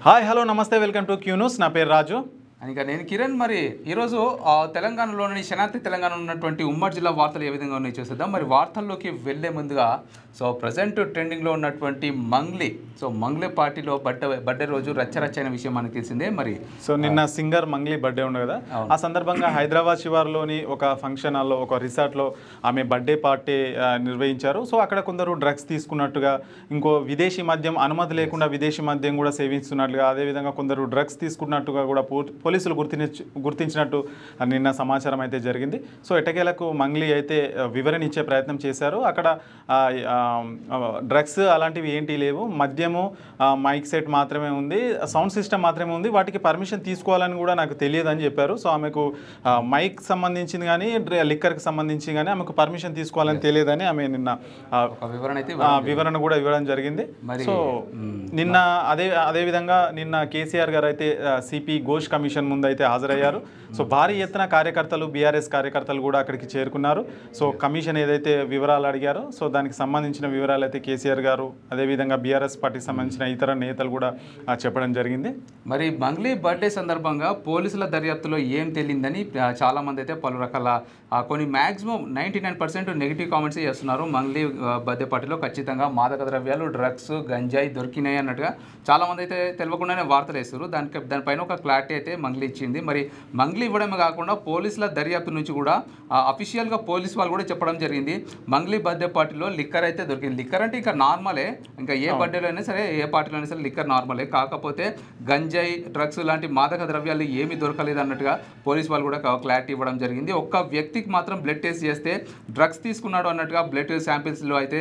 Hi hello నమస్తే welcome to Q news. నా పేరు రాజు. ఇంకా నేను కిరణ్. మరి ఈరోజు తెలంగాణలోని శనార్థి తెలంగాణ ఉన్నటువంటి ఉమ్మడి జిల్లా వార్తలు ఏ విధంగా ఉన్నాయి చూసేద్దాం. మరి వార్తల్లోకి వెళ్లే ముందుగా ప్రజెంట్ ట్రెండింగ్లో ఉన్నటువంటి మంగ్లీ పార్టీలో బర్త్డే రోజు రచ్చరచ్చైన విషయం మనకు తెలిసిందే. మరి నిన్న సింగర్ మంగ్లీ బర్త్డే ఉండే కదా, ఆ సందర్భంగా హైదరాబాద్ శివార్లోని ఒక ఫంక్షన్ హాల్లో ఒక రిసార్ట్లో ఆమె బర్త్డే పార్టీ నిర్వహించారు. అక్కడ కొందరు డ్రగ్స్ తీసుకున్నట్టుగా, ఇంకో విదేశీ మద్యం అనుమతి లేకుండా విదేశీ మద్యం కూడా సేవిస్తున్నట్లుగా, అదేవిధంగా కొందరు డ్రగ్స్ తీసుకున్నట్టుగా కూడా పోలీసులు గుర్తించినట్టు నిన్న సమాచారం అయితే జరిగింది. ఎట్టకేలకు మంగ్లీ అయితే వివరణ ఇచ్చే ప్రయత్నం చేశారు. అక్కడ డ్రగ్స్ అలాంటివి ఏంటి లేవు, మద్యము మైక్ సెట్ మాత్రమే ఉంది, సౌండ్ సిస్టమ్ మాత్రమే ఉంది, వాటికి పర్మిషన్ తీసుకోవాలని కూడా నాకు తెలియదని చెప్పారు. ఆమెకు మైక్ సంబంధించింది కానీ లిక్కర్కి సంబంధించి కానీ ఆమెకు పర్మిషన్ తీసుకోవాలని తెలియదని ఆమె నిన్న వివరణ కూడా ఇవ్వడం జరిగింది. నిన్న అదేవిధంగా నిన్న కేసీఆర్ గారు అయితే సిపి ఘోష్ కమిషన్ ముందు అయితే హాజరయ్యారు. భారీ ఎత్తున కార్యకర్తలు, బీఆర్ఎస్ కార్యకర్తలు కూడా అక్కడికి చేరుకున్నారు. కమిషన్ ఏదైతే వివరాలు అడిగారో దానికి సంబంధించిన వివరాలు అయితే కేసీఆర్ గారు, అదేవిధంగా బీఆర్ఎస్ పార్టీకి సంబంధించిన ఇతర నేతలు కూడా చెప్పడం జరిగింది. మరి మంగ్లీ బర్త్డే సందర్భంగా పోలీసుల దర్యాప్తులో ఏం తెలియదని చాలామంది అయితే పలు రకాల కొన్ని మ్యాక్సిమం 99% నెగిటివ్ కామెంట్స్ చేస్తున్నారు. మంగ్లీ బర్త్డే పార్టీలో ఖచ్చితంగా మాదక ద్రవ్యాలు, డ్రగ్స్, గంజాయి దొరికినాయి అన్నట్టుగా చాలామంది అయితే తెలియకుండానే వార్తలు వేస్తారు. దానిపైన ఒక క్లారిటీ అయితే మంగ్లీ ఇచ్చింది. మరి మంగ్లీ ఇవ్వడమే కాకుండా పోలీసుల దర్యాప్తు నుంచి కూడా అఫీషియల్గా పోలీసు వాళ్ళు కూడా చెప్పడం జరిగింది, మంగ్లీ బర్త్డే పార్టీలో లిక్కర్ అయితే దొరికింది. లిక్కర్ అంటే ఇంకా నార్మలే, ఇంకా ఏ బర్త్డేలో అయినా సరే, ఏ పార్టీలో అయినా సరే లిక్కర్ నార్మలే. కాకపోతే గంజాయి, డ్రగ్స్ లాంటి మాదక ద్రవ్యాలు ఏమీ దొరకలేదు అన్నట్టుగా పోలీసు వాళ్ళు కూడా క్లారిటీ ఇవ్వడం జరిగింది. ఒక్క వ్యక్తికి మాత్రం బ్లడ్ టెస్ట్ చేస్తే డ్రగ్స్ తీసుకున్నాడు అన్నట్టుగా బ్లడ్ శాంపిల్స్లో అయితే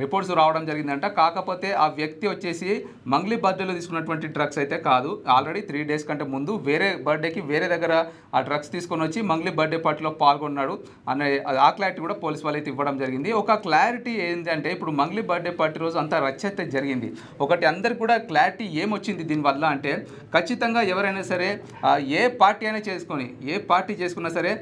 రిపోర్ట్స్ రావడం జరిగిందంట. కాకపోతే ఆ వ్యక్తి వచ్చేసి మంగ్లీ బర్త్డేలో తీసుకున్నటువంటి డ్రగ్స్ అయితే కాదు, ఆల్రెడీ 3 days కంటే ముందు వేరే బర్త్డేకి వేరే దగ్గర ఆ డ్రగ్స్ తీసుకొని వచ్చి మంగ్లీ బర్త్డే పార్టీలో పాల్గొన్నాడు అనే ఆ క్లారిటీ కూడా పోలీస్ వాళ్ళు అయితే ఇవ్వడం జరిగింది. ఒక క్లారిటీ ఏంటంటే, ఇప్పుడు మంగ్లీ బర్త్డే పార్టీ రోజు అంతా రచ్చ అయితే జరిగింది. ఒకటి అందరికి కూడా క్లారిటీ ఏమొచ్చింది దీనివల్ల అంటే, ఖచ్చితంగా ఎవరైనా సరే ఏ పార్టీ అయినా చేసుకొని, ఏ పార్టీ చేసుకున్నా సరే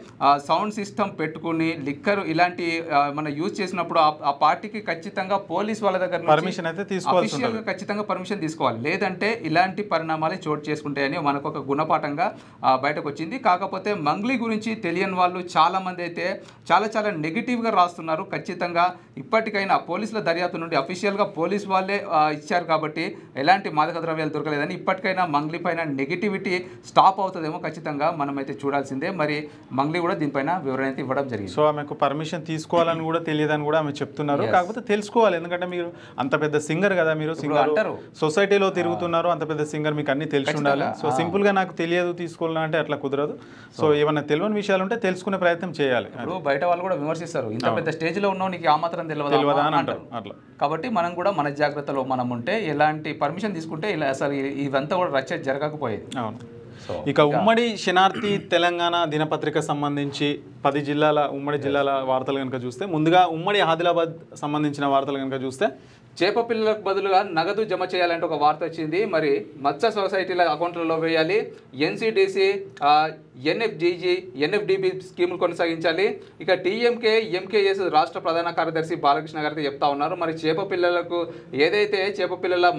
సౌండ్ సిస్టమ్ పెట్టుకుని లిక్కర్ ఇలాంటి మనం యూజ్ చేసినప్పుడు ఆ పార్టీకి ఖచ్చితంగా పోలీస్ వాళ్ళ దగ్గర పర్మిషన్ అయితే తీసుకోవాలి, ఖచ్చితంగా పర్మిషన్ తీసుకోవాలి. లేదంటే ఇలాంటి పరిణామాలు చోటు చేసుకుంటాయని మనకు ఒక గుణపాఠంగా బయటకు వచ్చింది. కాకపోతే మంగ్లీ గురించి తెలియని వాళ్ళు చాలా మంది అయితే చాలా నెగిటివ్గా రాస్తున్నారు. ఖచ్చితంగా ఇప్పటికైనా పోలీసుల దర్యాప్తు నుండి అఫీషియల్గా పోలీస్ వాళ్ళే ఇచ్చారు కాబట్టి ఎలాంటి మాదక ద్రవ్యాలు దొరకలేదని ఇప్పటికైనా మంగ్లీ పైన నెగిటివిటీ స్టాప్ అవుతుందేమో ఖచ్చితంగా మనం అయితే చూడాల్సిందే. మరి మంగ్లీ కూడా దీనిపైన వివరణ అయితే ఇవ్వడం జరిగింది. ఆమెకు పర్మిషన్ తీసుకోవాలని కూడా తెలియదని కూడా ఆమె చెప్తున్నారు. కాకపోతే తెలుసుకోవాలి, ఎందుకంటే మీరు అంత పెద్ద సింగర్ కదా, మీరు సింగర్ అంటారు, సొసైటీలో తిరుగుతున్నారు, అంత పెద్ద సింగర్, మీకు అన్ని తెలిసి ఉండాలి. సింపుల్ గా నాకు తెలియదు తీసుకోవాలంటే అట్లా కుదరదు. ఏమన్నా తెలియని విషయాలు ఉంటే తెలుసుకునే ప్రయత్నం చేయాలి. ఇప్పుడు బయట వాళ్ళు కూడా విమర్శిస్తారు, ఇంత పెద్ద స్టేజ్ లో ఉన్నావు, నీకు ఆ మాత్రం తెలియదా అని అంటారు. అట్లా కాబట్టి మనం కూడా మన జాగ్రత్తలో మనం ఉంటే, ఎలాంటి పర్మిషన్ తీసుకుంటే ఇలా అసలు ఇవంతా కూడా రచ్చ జరగకపోయేది. అవును. ఇక ఉమ్మడి శనార్థి తెలంగాణ దినపత్రిక సంబంధించి 10 జిల్లాల ఉమ్మడి జిల్లాల వార్తలు కనుక చూస్తే, ముందుగా ఉమ్మడి ఆదిలాబాద్ సంబంధించిన వార్తలు కనుక చూస్తే, చేప పిల్లలకు బదులుగా నగదు జమ చేయాలంటే ఒక వార్త వచ్చింది. మరి మత్స్య సొసైటీల అకౌంట్లలో వేయాలి, ఎన్సిడిసి, ఎన్ఎఫ్జిజి, ఎన్ఎఫ్డిబి స్కీములు కొనసాగించాలి. ఇక టీఎంకే ఎంకేఎస్ రాష్ట్ర ప్రధాన కార్యదర్శి బాలకృష్ణ గారు చెప్తా ఉన్నారు. మరి చేప పిల్లలకు ఏదైతే చేప పిల్లల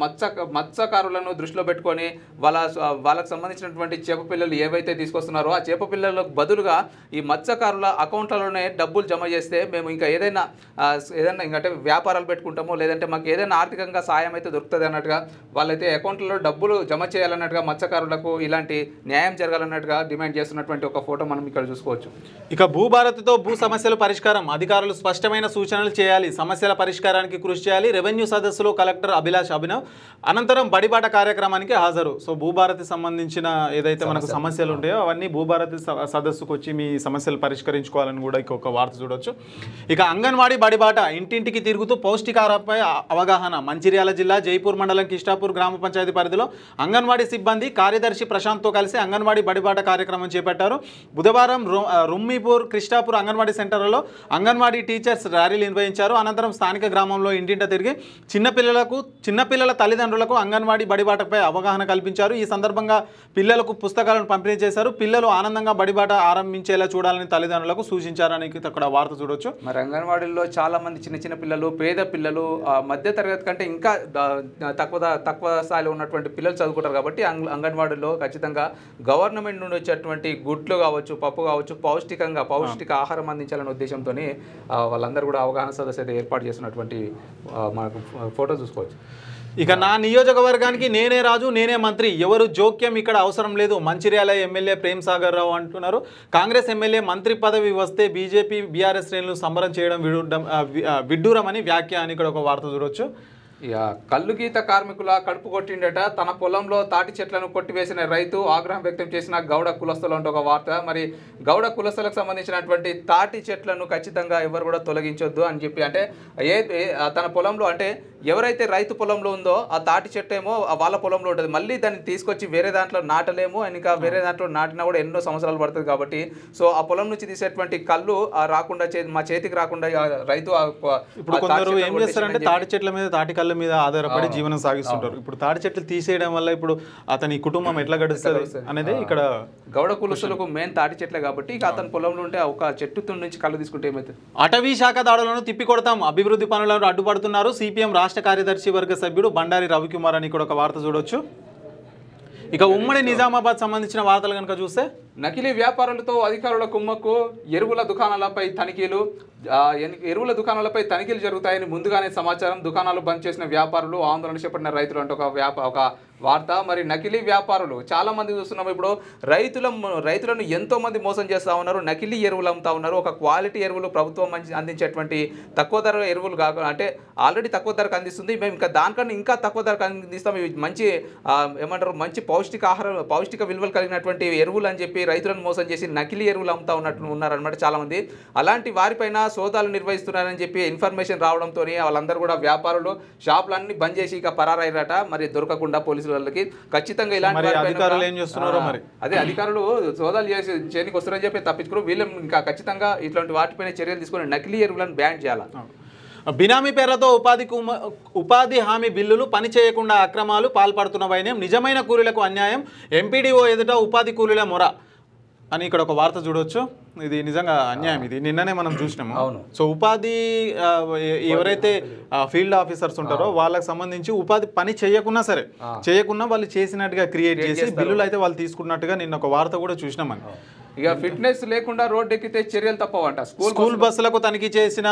మత్స్యకారులను దృష్టిలో పెట్టుకొని వాళ్ళకు సంబంధించినటువంటి చేప పిల్లలు ఏవైతే తీసుకొస్తున్నారో ఆ చేప పిల్లలకు బదులుగా ఈ మత్స్యకారుల అకౌంట్లలోనే డబ్బులు జమ చేస్తే మేము ఇంకా ఏదైనా ఇంకంటే వ్యాపారాలు పెట్టుకుంటామో, లేదంటే మాకు ఏదైనా ఆర్థికంగా సాయం అయితే దొరుకుతుంది అన్నట్టుగా వాళ్ళైతే అకౌంట్లలో డబ్బులు జమ చేయాలన్నట్టుగా మత్స్యకారులకు ఇలాంటి న్యాయం జరగాలన్నట్టుగా డిమాండ్ చేస్తున్నటువంటి ఒక ఫోటో మనం ఇక్కడ చూసుకోవచ్చు. ఇక భూభారతితో భూ సమస్యల పరిష్కారం, అధికారులు స్పష్టమైన సూచనలు చేయాలి, సమస్యల పరిష్కారానికి కృషి చేయాలి. రెవెన్యూ సదస్సులో కలెక్టర్ అభినవ్ అనంతరం బడిబాట కార్యక్రమానికి హాజరు. భూభారతి సంబంధించిన ఏదైతే మనకు సమస్యలు ఉంటాయో అవన్నీ భూభారతి సదస్సుకు వచ్చి మీ సమస్యలు పరిష్కరించుకోవాలని కూడా ఒక వార్త చూడొచ్చు. ఇక అంగన్వాడీ బడిబాట, ఇంటింటికి తిరుగుతూ పౌష్టికాహారంపై అవగాహన. మంచిర్యాల జిల్లా జైపూర్ మండలం కిష్టాపూర్ గ్రామ పంచాయతీ పరిధిలో అంగన్వాడీ సిబ్బంది కార్యదర్శి ప్రశాంత్తో కలిసి అంగన్వాడీ బడిబాట కార్యక్రమం చేపట్టారు. బుధవారం రుమ్మీపూర్ కృష్ణాపూర్ అంగన్వాడీ సెంటర్లలో అంగన్వాడీ టీచర్స్ ర్యాలీలు నిర్వహించారు. అనంతరం స్థానిక గ్రామంలో ఇంటింట తిరిగి చిన్నపిల్లల తల్లిదండ్రులకు అంగన్వాడీ బడిబాటపై అవగాహన కల్పించారు. ఈ సందర్భంగా పిల్లలకు పుస్తకాలను పంపిణీ చేశారు. పిల్లలు ఆనందంగా బడిబాట ఆరంభించేలా చూడాలని తల్లిదండ్రులు తల్లిదండ్రులకు సూచించారని అక్కడ వార్త చూడొచ్చు. మరి అంగన్వాడీల్లో చాలా మంది చిన్న చిన్న పిల్లలు, పేద పిల్లలు, మధ్య తరగతి కంటే ఇంకా తక్కువ స్థాయిలో ఉన్నటువంటి పిల్లలు చదువుకుంటారు కాబట్టి అంగన్వాడీలో ఖచ్చితంగా గవర్నమెంట్ నుండి వచ్చేటువంటి గుడ్లు కావచ్చు, పప్పు కావచ్చు, పౌష్టిక ఆహారం అందించాలనే ఉద్దేశంతో వాళ్ళందరూ కూడా అవగాహన సదస్సు అయితే ఏర్పాటు చేస్తున్నటువంటి మనకు ఫోటో చూసుకోవచ్చు. ఇక నా నియోజకవర్గానికి నేనే రాజు నేనే మంత్రి, ఎవరు జోక్యం ఇక్కడ అవసరం లేదు, మంచిర్యాల ఎమ్మెల్యే ప్రేమ్ సాగర్ రావు అంటున్నారు. కాంగ్రెస్ ఎమ్మెల్యే మంత్రి పదవి వస్తే బీజేపీ బీఆర్ఎస్ శ్రేణులు సంబరం చేయడం విడ్డూరమని వ్యాఖ్య అని ఇక్కడ ఒక వార్త చూడొచ్చు. ఇక కల్లు గీత కార్మికుల కడుపు కొట్టిండట, తన పొలంలో తాటి చెట్లను కొట్టివేసిన రైతు ఆగ్రహం వ్యక్తం చేసిన గౌడ కులస్తులు అంటే ఒక వార్త. మరి గౌడ కులస్తులకు సంబంధించినటువంటి తాటి చెట్లను ఖచ్చితంగా ఎవరు కూడా తొలగించొద్దు అని చెప్పి, అంటే తన పొలంలో అంటే ఎవరైతే రైతు పొలంలో ఉందో ఆ తాటి చెట్టు ఏమో వాళ్ళ పొలంలో ఉంటుంది, మళ్ళీ దాన్ని తీసుకొచ్చి వేరే దాంట్లో నాటలేము, ఇంకా వేరే దాంట్లో నాటినా కూడా ఎన్నో సంవత్సరాలు పడుతుంది కాబట్టి సో ఆ పొలం నుంచి తీసేటువంటి కళ్ళు రాకుండా మా చేతికి రాకుండా రైతు ఇప్పుడు కొందరు ఏం చేస్తారంటే తాటి చెట్ల మీద తాటి కళ్ళ మీద ఆధారపడి జీవనం సాగిస్తుంటారు. ఇప్పుడు తాటి చెట్లు తీసేయడం వల్ల ఇప్పుడు అతని కుటుంబం ఎట్లా గడుస్తుంది అనేది ఇక్కడ గౌడ కులస్తులకు మెయిన్ తాటి చెట్లే కాబట్టి ఇక అతని పొలంలో ఉంటే ఒక చెట్టు నుంచి కళ్ళు తీసుకుంటే ఏమైతుంది. అటవీ శాఖ దాడులను తిప్పికొడతాం, అభివృద్ధి పనులను అడ్డుపడుతున్నారు సిపిఎం రాష్ట్ర కార్యదర్శి వర్గ సభ్యుడు బండారి రవికుమార్ అని ఇక్కడ ఒక వార్త చూడొచ్చు. ఇక ఉమ్మడి నిజామాబాద్ సంబంధించిన వార్తలు కనుక చూస్తే నకిలీ వ్యాపారులతో అధికారుల కుమ్మక్కు, ఎరువుల దుకాణాలపై తనిఖీలు. ఎరువుల దుకాణాలపై తనిఖీలు జరుగుతాయని ముందుగానే సమాచారం. దుకాణాలు బంద్ చేసిన వ్యాపారులు, ఆందోళన చేపట్టిన రైతులు అంటే ఒక వార్త. మరి నకిలీ వ్యాపారులు చాలా మంది చూస్తున్నాం. ఇప్పుడు రైతులను ఎంతో మంది మోసం చేస్తూ ఉన్నారు, నకిలీ ఎరువులు అమ్ముతా ఉన్నారు. ఒక క్వాలిటీ ఎరువులు ప్రభుత్వం అందించేటువంటి తక్కువ ధర ఎరువులు కాకుండా, అంటే ఆల్రెడీ తక్కువ ధరకు అందిస్తుంది, మేము ఇంకా దానికన్నా ఇంకా తక్కువ ధరకు అందిస్తాం, ఇవి మంచి ఏమంటారు మంచి పౌష్టిక విలువలు కలిగినటువంటి ఎరువులు అని చెప్పి రైతులను మోసం చేసి నకిలీ ఎరువులు అమ్ముతా ఉన్నారనమాట చాలా మంది. అలాంటి వారిపైన సోదాలు నిర్వహిస్తున్నారని చెప్పి ఇన్ఫర్మేషన్ రావడంతో వాళ్ళందరూ కూడా వ్యాపారులు షాపులన్నీ బంద్ చేసి ఇక పరారయ్యారట. మరి దొరకకుండా పోలీసుల వాళ్ళకి ఖచ్చితంగా ఇలాంటి అధికారులు ఏం చేస్తున్నారో మరి అదే అధికారులు సోదాలు చేయడానికి వస్తారని చెప్పి తప్పించుకున్నారు. వీళ్ళు ఇంకా ఖచ్చితంగా ఇట్లాంటి వాటిపైన చర్యలు తీసుకుని నకిలీ ఎరువులను బ్యాన్ చేయాలి. బినామీ పేర్లతో ఉపాధి హామీ బిల్లులు పని చేయకుండా అక్రమాలు పాల్పడుతున్న వైనం, నిజమైన కూలీలకు అన్యాయం, ఎంపీడీఓ ఎదుట ఉపాధి కూలీల మొర అని ఇక్కడ ఒక వార్త చూడొచ్చు. ఇది నిజంగా అన్యాయం, ఇది నిన్ననే మనం చూసినాము. సో ఉపాధి ఎవరైతే ఫీల్డ్ ఆఫీసర్స్ ఉంటారో వాళ్ళకి సంబంధించి ఉపాధి పని చేయకున్నా సరే చేయకున్నా వాళ్ళు చేసినట్టుగా క్రియేట్ చేసి బిల్లులు అయితే వాళ్ళు తీసుకున్నట్టుగా నిన్న ఒక వార్త కూడా చూసినామని. ఇక ఫిట్నెస్ లేకుండా రోడ్డు ఎక్కితే చర్యలు తప్పవంట. స్కూల్ బస్సులకు తనిఖీ చేసిన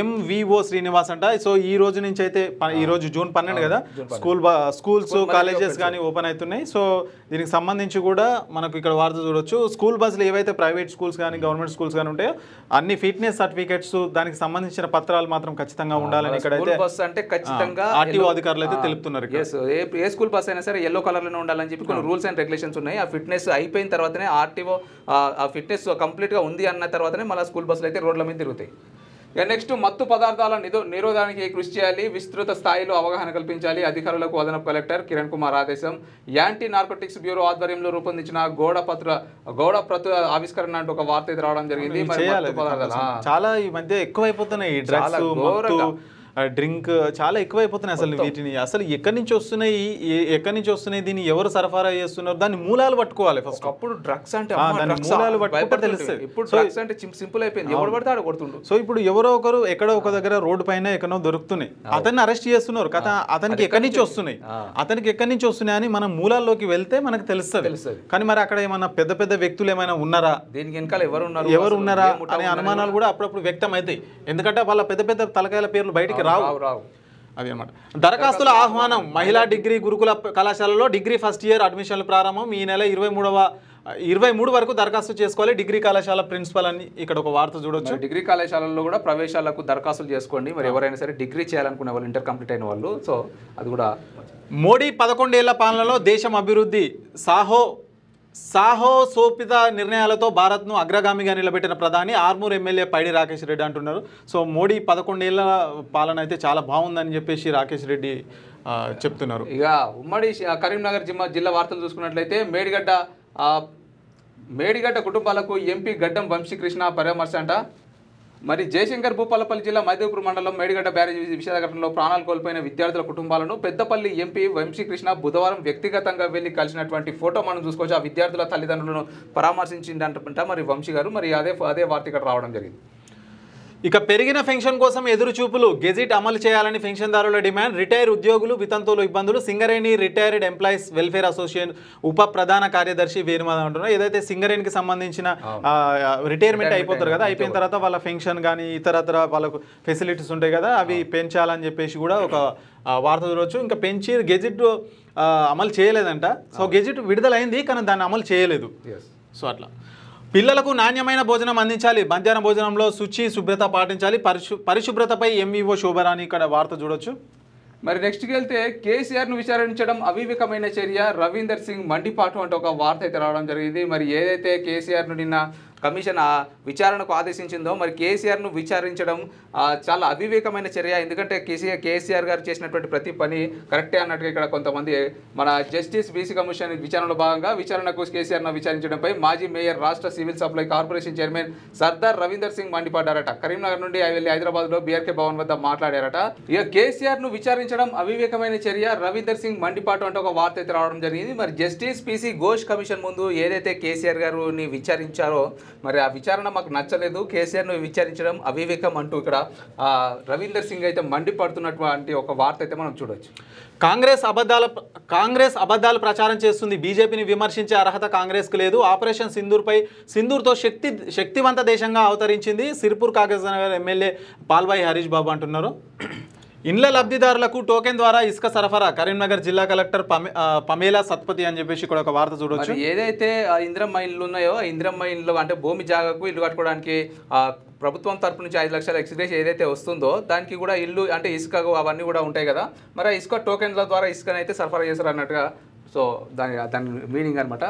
ఎంవిఓ శ్రీనివాస్ అంట. సో ఈ రోజు నుంచి అయితే ఈ రోజు జూన్ 12 కదా, స్కూల్స్ కాలేజెస్ కానీ ఓపెన్ అవుతున్నాయి. సో దీనికి సంబంధించి కూడా మనకు ఇక్కడ వార్త చూడొచ్చు. స్కూల్ బస్సులు ఏవైతే ప్రైవేట్ స్కూల్స్ కానీ గవర్నమెంట్ స్కూల్స్ కానీ ఉంటాయో అన్ని ఫిట్నెస్ సర్టిఫికేట్స్ దానికి సంబంధించిన పత్రాలు మాత్రం ఖచ్చితంగా ఉండాలని ఇక్కడైతే ఆర్టీఓ అధికారులు అయితే తెలుపుతున్నారు. ఏ స్కూల్ బస్ అయినా సరే ఎల్లో కలర్ లోనే ఉండాలని చెప్పి కొన్ని రూల్స్ అండ్ రెగ్యులేషన్స్ ఉన్నాయి. ఆ ఫిట్నెస్ అయిపోయిన తర్వాతనే ఆర్టీఓ ఆ ఫిట్నెస్ కంప్లీట్గా ఉంది అన్న తర్వాతనే మళ్ళీ స్కూల్ బస్సులు అయితే రోడ్ల మీద తిరుగుతాయి. ఇక నెక్స్ట్ మత్తు పదార్థాల నిరోధానికి కృషి చేయాలి, విస్తృత స్థాయిలో అవగాహన కల్పించాలి, అధికారులకు అదనపు కలెక్టర్ కిరణ్ కుమార్ ఆదేశం. యాంటీ నార్కోటిక్స్ బ్యూరో ఆధ్వర్యంలో రూపొందించిన గౌడ ప్రతు ఆవిష్కరణ అంటూ ఒక వార్త అయితే రావడం జరిగింది. చాలా ఈ మధ్య ఎక్కువైపోతున్నాయి డ్రింక్ చాలా ఎక్కువైపోతున్నాయి. అసలు వీటిని అసలు ఎక్కడి నుంచి వస్తున్నాయి దీన్ని ఎవరు సరఫరా చేస్తున్నారు, దాన్ని మూలాలు పట్టుకోవాలి ఫస్ట్. అప్పుడు డ్రగ్స్ అంటే మూలాలు పట్టుకుంటే తెలుస్తుంది. ఇప్పుడు డ్రగ్స్ అంటే సింపుల్ అయిపోయింది, ఎవరు పడితే ఆడ కొడుతుండు. సో ఇప్పుడు ఎవరో ఒకరు ఎక్కడో ఒక దగ్గర రోడ్డు పైన ఎక్కడో దొరుకుతున్నాయి, అతన్ని అరెస్ట్ చేస్తున్నారు కదా, అతనికి ఎక్కడి నుంచి వస్తున్నాయి అని మనం మూలాల్లోకి వెళ్తే మనకు తెలుస్తుంది. కానీ మరి అక్కడ ఏమన్నా పెద్ద పెద్ద వ్యక్తులు ఏమైనా ఉన్నారా, దీనికి వెనకాల ఎవరు ఉన్నారా అనే అనుమానాలు కూడా అప్పుడప్పుడు వ్యక్తం అవుతాయి. ఎందుకంటే వాళ్ళ పెద్ద పెద్ద తలకాయల పేర్లు బయటికి రావు. అది అన్నమాట. దరఖాస్తుల ఆహ్వానం, మహిళా డిగ్రీ గురుకుల కళాశాలలో డిగ్రీ ఫస్ట్ ఇయర్ అడ్మిషన్లు ప్రారంభం. ఈ నెల 23 వరకు దరఖాస్తు చేసుకోవాలి డిగ్రీ కళాశాల ప్రిన్సిపల్ అని ఇక్కడ ఒక వార్త చూడొచ్చు. డిగ్రీ కళాశాలలో కూడా ప్రవేశాలకు దరఖాస్తులు చేసుకోండి. మరి ఎవరైనా సరే డిగ్రీ చేయాలనుకునే వాళ్ళు, ఇంటర్ కంప్లీట్ అయిన వాళ్ళు. సో అది కూడా మోడీ 11 ఏళ్ల పాలనలో దేశం అభివృద్ధి, సాహసోపిత నిర్ణయాలతో భారత్ను అగ్రగామిగా నిలబెట్టిన ప్రధాని ఆర్మూర్ ఎమ్మెల్యే పైడి రాకేష్ రెడ్డి అంటున్నారు. సో మోడీ 11 ఏళ్ల పాలన అయితే చాలా బాగుందని చెప్పేసి రాకేష్ రెడ్డి చెప్తున్నారు. ఇక ఉమ్మడి కరీంనగర్ జిల్లా వార్తలు చూసుకున్నట్లయితే మేడిగడ్డ కుటుంబాలకు ఎంపీ గడ్డం వంశీకృష్ణ పరామర్శ అంట. మరి జయశంకర్ భూపాలపల్లి జిల్లా మైదుగురు మండలం మేడిగడ్డ బ్యారేజీ విషాద ఘటనలో ప్రాణాలు కోల్పోయిన విద్యార్థుల కుటుంబాలను పెద్దపల్లి ఎంపీ వంశీకృష్ణ బుధవారం వ్యక్తిగతంగా వెళ్లి కలిసినటువంటి ఫోటో మనం చూసుకోవచ్చు. ఆ విద్యార్థుల తల్లిదండ్రులను పరామర్శించిందంట మరి వంశీ గారు. మరి అదే వార్త ఇక్కడ రావడం జరిగింది. ఇక పెరిగిన పెన్షన్ కోసం ఎదురుచూపులు, గెజిట్ అమలు చేయాలని పెన్షన్దారుల డిమాండ్. రిటైర్ ఉద్యోగులు వితంతువులు ఇబ్బందులు. Singareni retired employees welfare association ఉప ప్రధాన కార్యదర్శి వేరుమాధవ్ అంటున్నారు. ఏదైతే సింగరేణికి సంబంధించిన రిటైర్మెంట్ అయిపోతారు కదా, అయిపోయిన తర్వాత వాళ్ళ పెన్షన్ కానీ ఇతరత్ర వాళ్ళకు ఫెసిలిటీస్ ఉంటాయి కదా, అవి పెంచాలని చెప్పేసి కూడా ఒక వార్త చూడవచ్చు. ఇంకా పెంచి గెజిట్ అమలు చేయలేదంట. సో గెజిట్ విడుదలైంది కానీ దాన్ని అమలు చేయలేదు. సో అట్లా పిల్లలకు నాణ్యమైన భోజనం అందించాలి. మధ్యాహ్న భోజనంలో శుభ్రత పాటించాలి. పరిశుభ్రతపై ఎంఈఓ శోభరాని ఇక్కడ వార్త చూడొచ్చు. మరి నెక్స్ట్కి వెళ్తే కేసీఆర్ను విచారించడం అవివేకమైన చర్య, రవీందర్ సింగ్ మండిపాటు అంటే ఒక వార్త అయితే రావడం జరిగింది. మరి ఏదైతే కేసీఆర్ను నిన్న కమిషన్ విచారణకు ఆదేశించిందో మరి కేసీఆర్ను విచారించడం చాలా అవివేకమైన చర్య. ఎందుకంటే కేసీఆర్ గారు చేసినటువంటి ప్రతి పని కరెక్టే అన్నట్టుగా ఇక్కడ కొంతమంది మన జస్టిస్ బీసీ కమిషన్ విచారణలో భాగంగా విచారణకు కేసీఆర్ను విచారించడంపై మాజీ మేయర్ రాష్ట్ర civil supply corporation chairman Sardar Ravinder Singh మండిపడ్డారట. కరీంనగర్ నుండి వెళ్ళి హైదరాబాద్లో బీఆర్కే భవన్ వద్ద మాట్లాడారట. ఇక కేసీఆర్ను విచారించడం అవివేకమైన చర్య, రవీందర్ సింగ్ మండిపాటు అంటే ఒక వార్త అయితే రావడం జరిగింది. మరి జస్టిస్ పీసీ ఘోష్ కమిషన్ ముందు ఏదైతే కేసీఆర్ గారిని విచారించారో మరి ఆ విచారణ మాకు నచ్చలేదు, కేసీఆర్ను విచారించడం అవివేకం అంటూ ఇక్కడ రవీందర్ సింగ్ అయితే మండిపడుతున్నటువంటి ఒక వార్త అయితే మనం చూడొచ్చు. కాంగ్రెస్ అబద్ధాలు ప్రచారం చేస్తుంది. బీజేపీని విమర్శించే అర్హత కాంగ్రెస్కు లేదు. ఆపరేషన్ సింధూర్తో శక్తివంత దేశంగా అవతరించింది. సిర్పూర్ కాగజ్ నగర్ ఎమ్మెల్యే పాల్వాయి హరీష్ బాబు అంటున్నారు. ఇండ్ల లబ్ధిదారులకు టోకెన్ ద్వారా ఇసుక సరఫరా. కరీంనగర్ జిల్లా కలెక్టర్ పమేలా సత్పతి అని చెప్పేసి ఇక్కడ ఒక వార్త చూడవచ్చు. ఏదైతే ఇందిరమ్మ ఇండ్లు ఉన్నాయో ఇందిరమ్మ ఇండ్లు అంటే భూమి జాగాకు ఇల్లు కట్టుకోవడానికి ప్రభుత్వం తరపు నుంచి 5 లక్షల ఎక్స్గ్రేస్ ఏదైతే వస్తుందో దానికి కూడా ఇల్లు అంటే ఇసుక అవన్నీ కూడా ఉంటాయి కదా, మరి ఆ ఇసుక టోకెన్ల ద్వారా ఇసుకనైతే సరఫరా చేస్తారు అన్నట్టుగా. సో దాని మీనింగ్ అనమాట.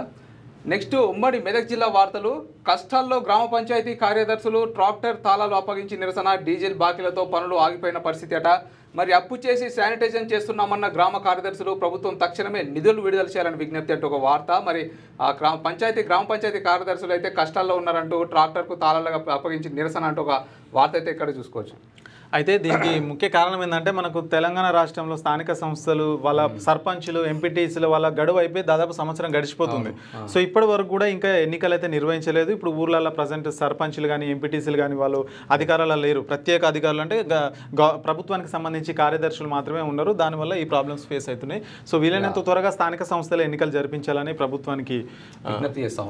నెక్స్ట్ ఉమ్మడి మెదక్ జిల్లా వార్తలు. కష్టాల్లో గ్రామ పంచాయతీ కార్యదర్శులు ట్రాక్టర్ తాళాలు అప్పగించి నిరసన. డీజిల్ బాకీలతో పనులు ఆగిపోయిన పరిస్థితి అట. మరి అప్పు చేసి శానిటైజేషన్ చేస్తున్నామన్న గ్రామ కార్యదర్శులు ప్రభుత్వం తక్షణమే నిధులు విడుదల చేయాలని విజ్ఞప్తి అంటూ ఒక వార్త. మరి ఆ గ్రామ పంచాయతీ కార్యదర్శులు అయితే కష్టాల్లో ఉన్నారంటూ ట్రాక్టర్కు తాళాలుగా అప్పగించి నిరసన అంటూ ఒక వార్త అయితే ఇక్కడ చూసుకోవచ్చు. అయితే దీనికి ముఖ్య కారణం ఏంటంటే మనకు తెలంగాణ రాష్ట్రంలో స్థానిక సంస్థలు వాళ్ళ సర్పంచులు ఎంపీటీసీలు వాళ్ళ గడువు అయిపోయి దాదాపు సంవత్సరం గడిచిపోతుంది. సో ఇప్పటి వరకు కూడా ఇంకా ఎన్నికలు అయితే నిర్వహించలేదు. ఇప్పుడు ఊర్లలో ప్రజెంట్ సర్పంచులు కానీ ఎంపీటీసీలు కానీ వాళ్ళు అధికారాలు లేరు. ప్రత్యేక అధికారులు అంటే ప్రభుత్వానికి సంబంధించి కార్యదర్శులు మాత్రమే ఉన్నారు. దానివల్ల ఈ ప్రాబ్లమ్స్ ఫేస్ అవుతున్నాయి. సో వీలైనంత త్వరగా స్థానిక సంస్థల ఎన్నికలు జరిపించాలని ప్రభుత్వానికి విజ్ఞప్తి చేస్తాం.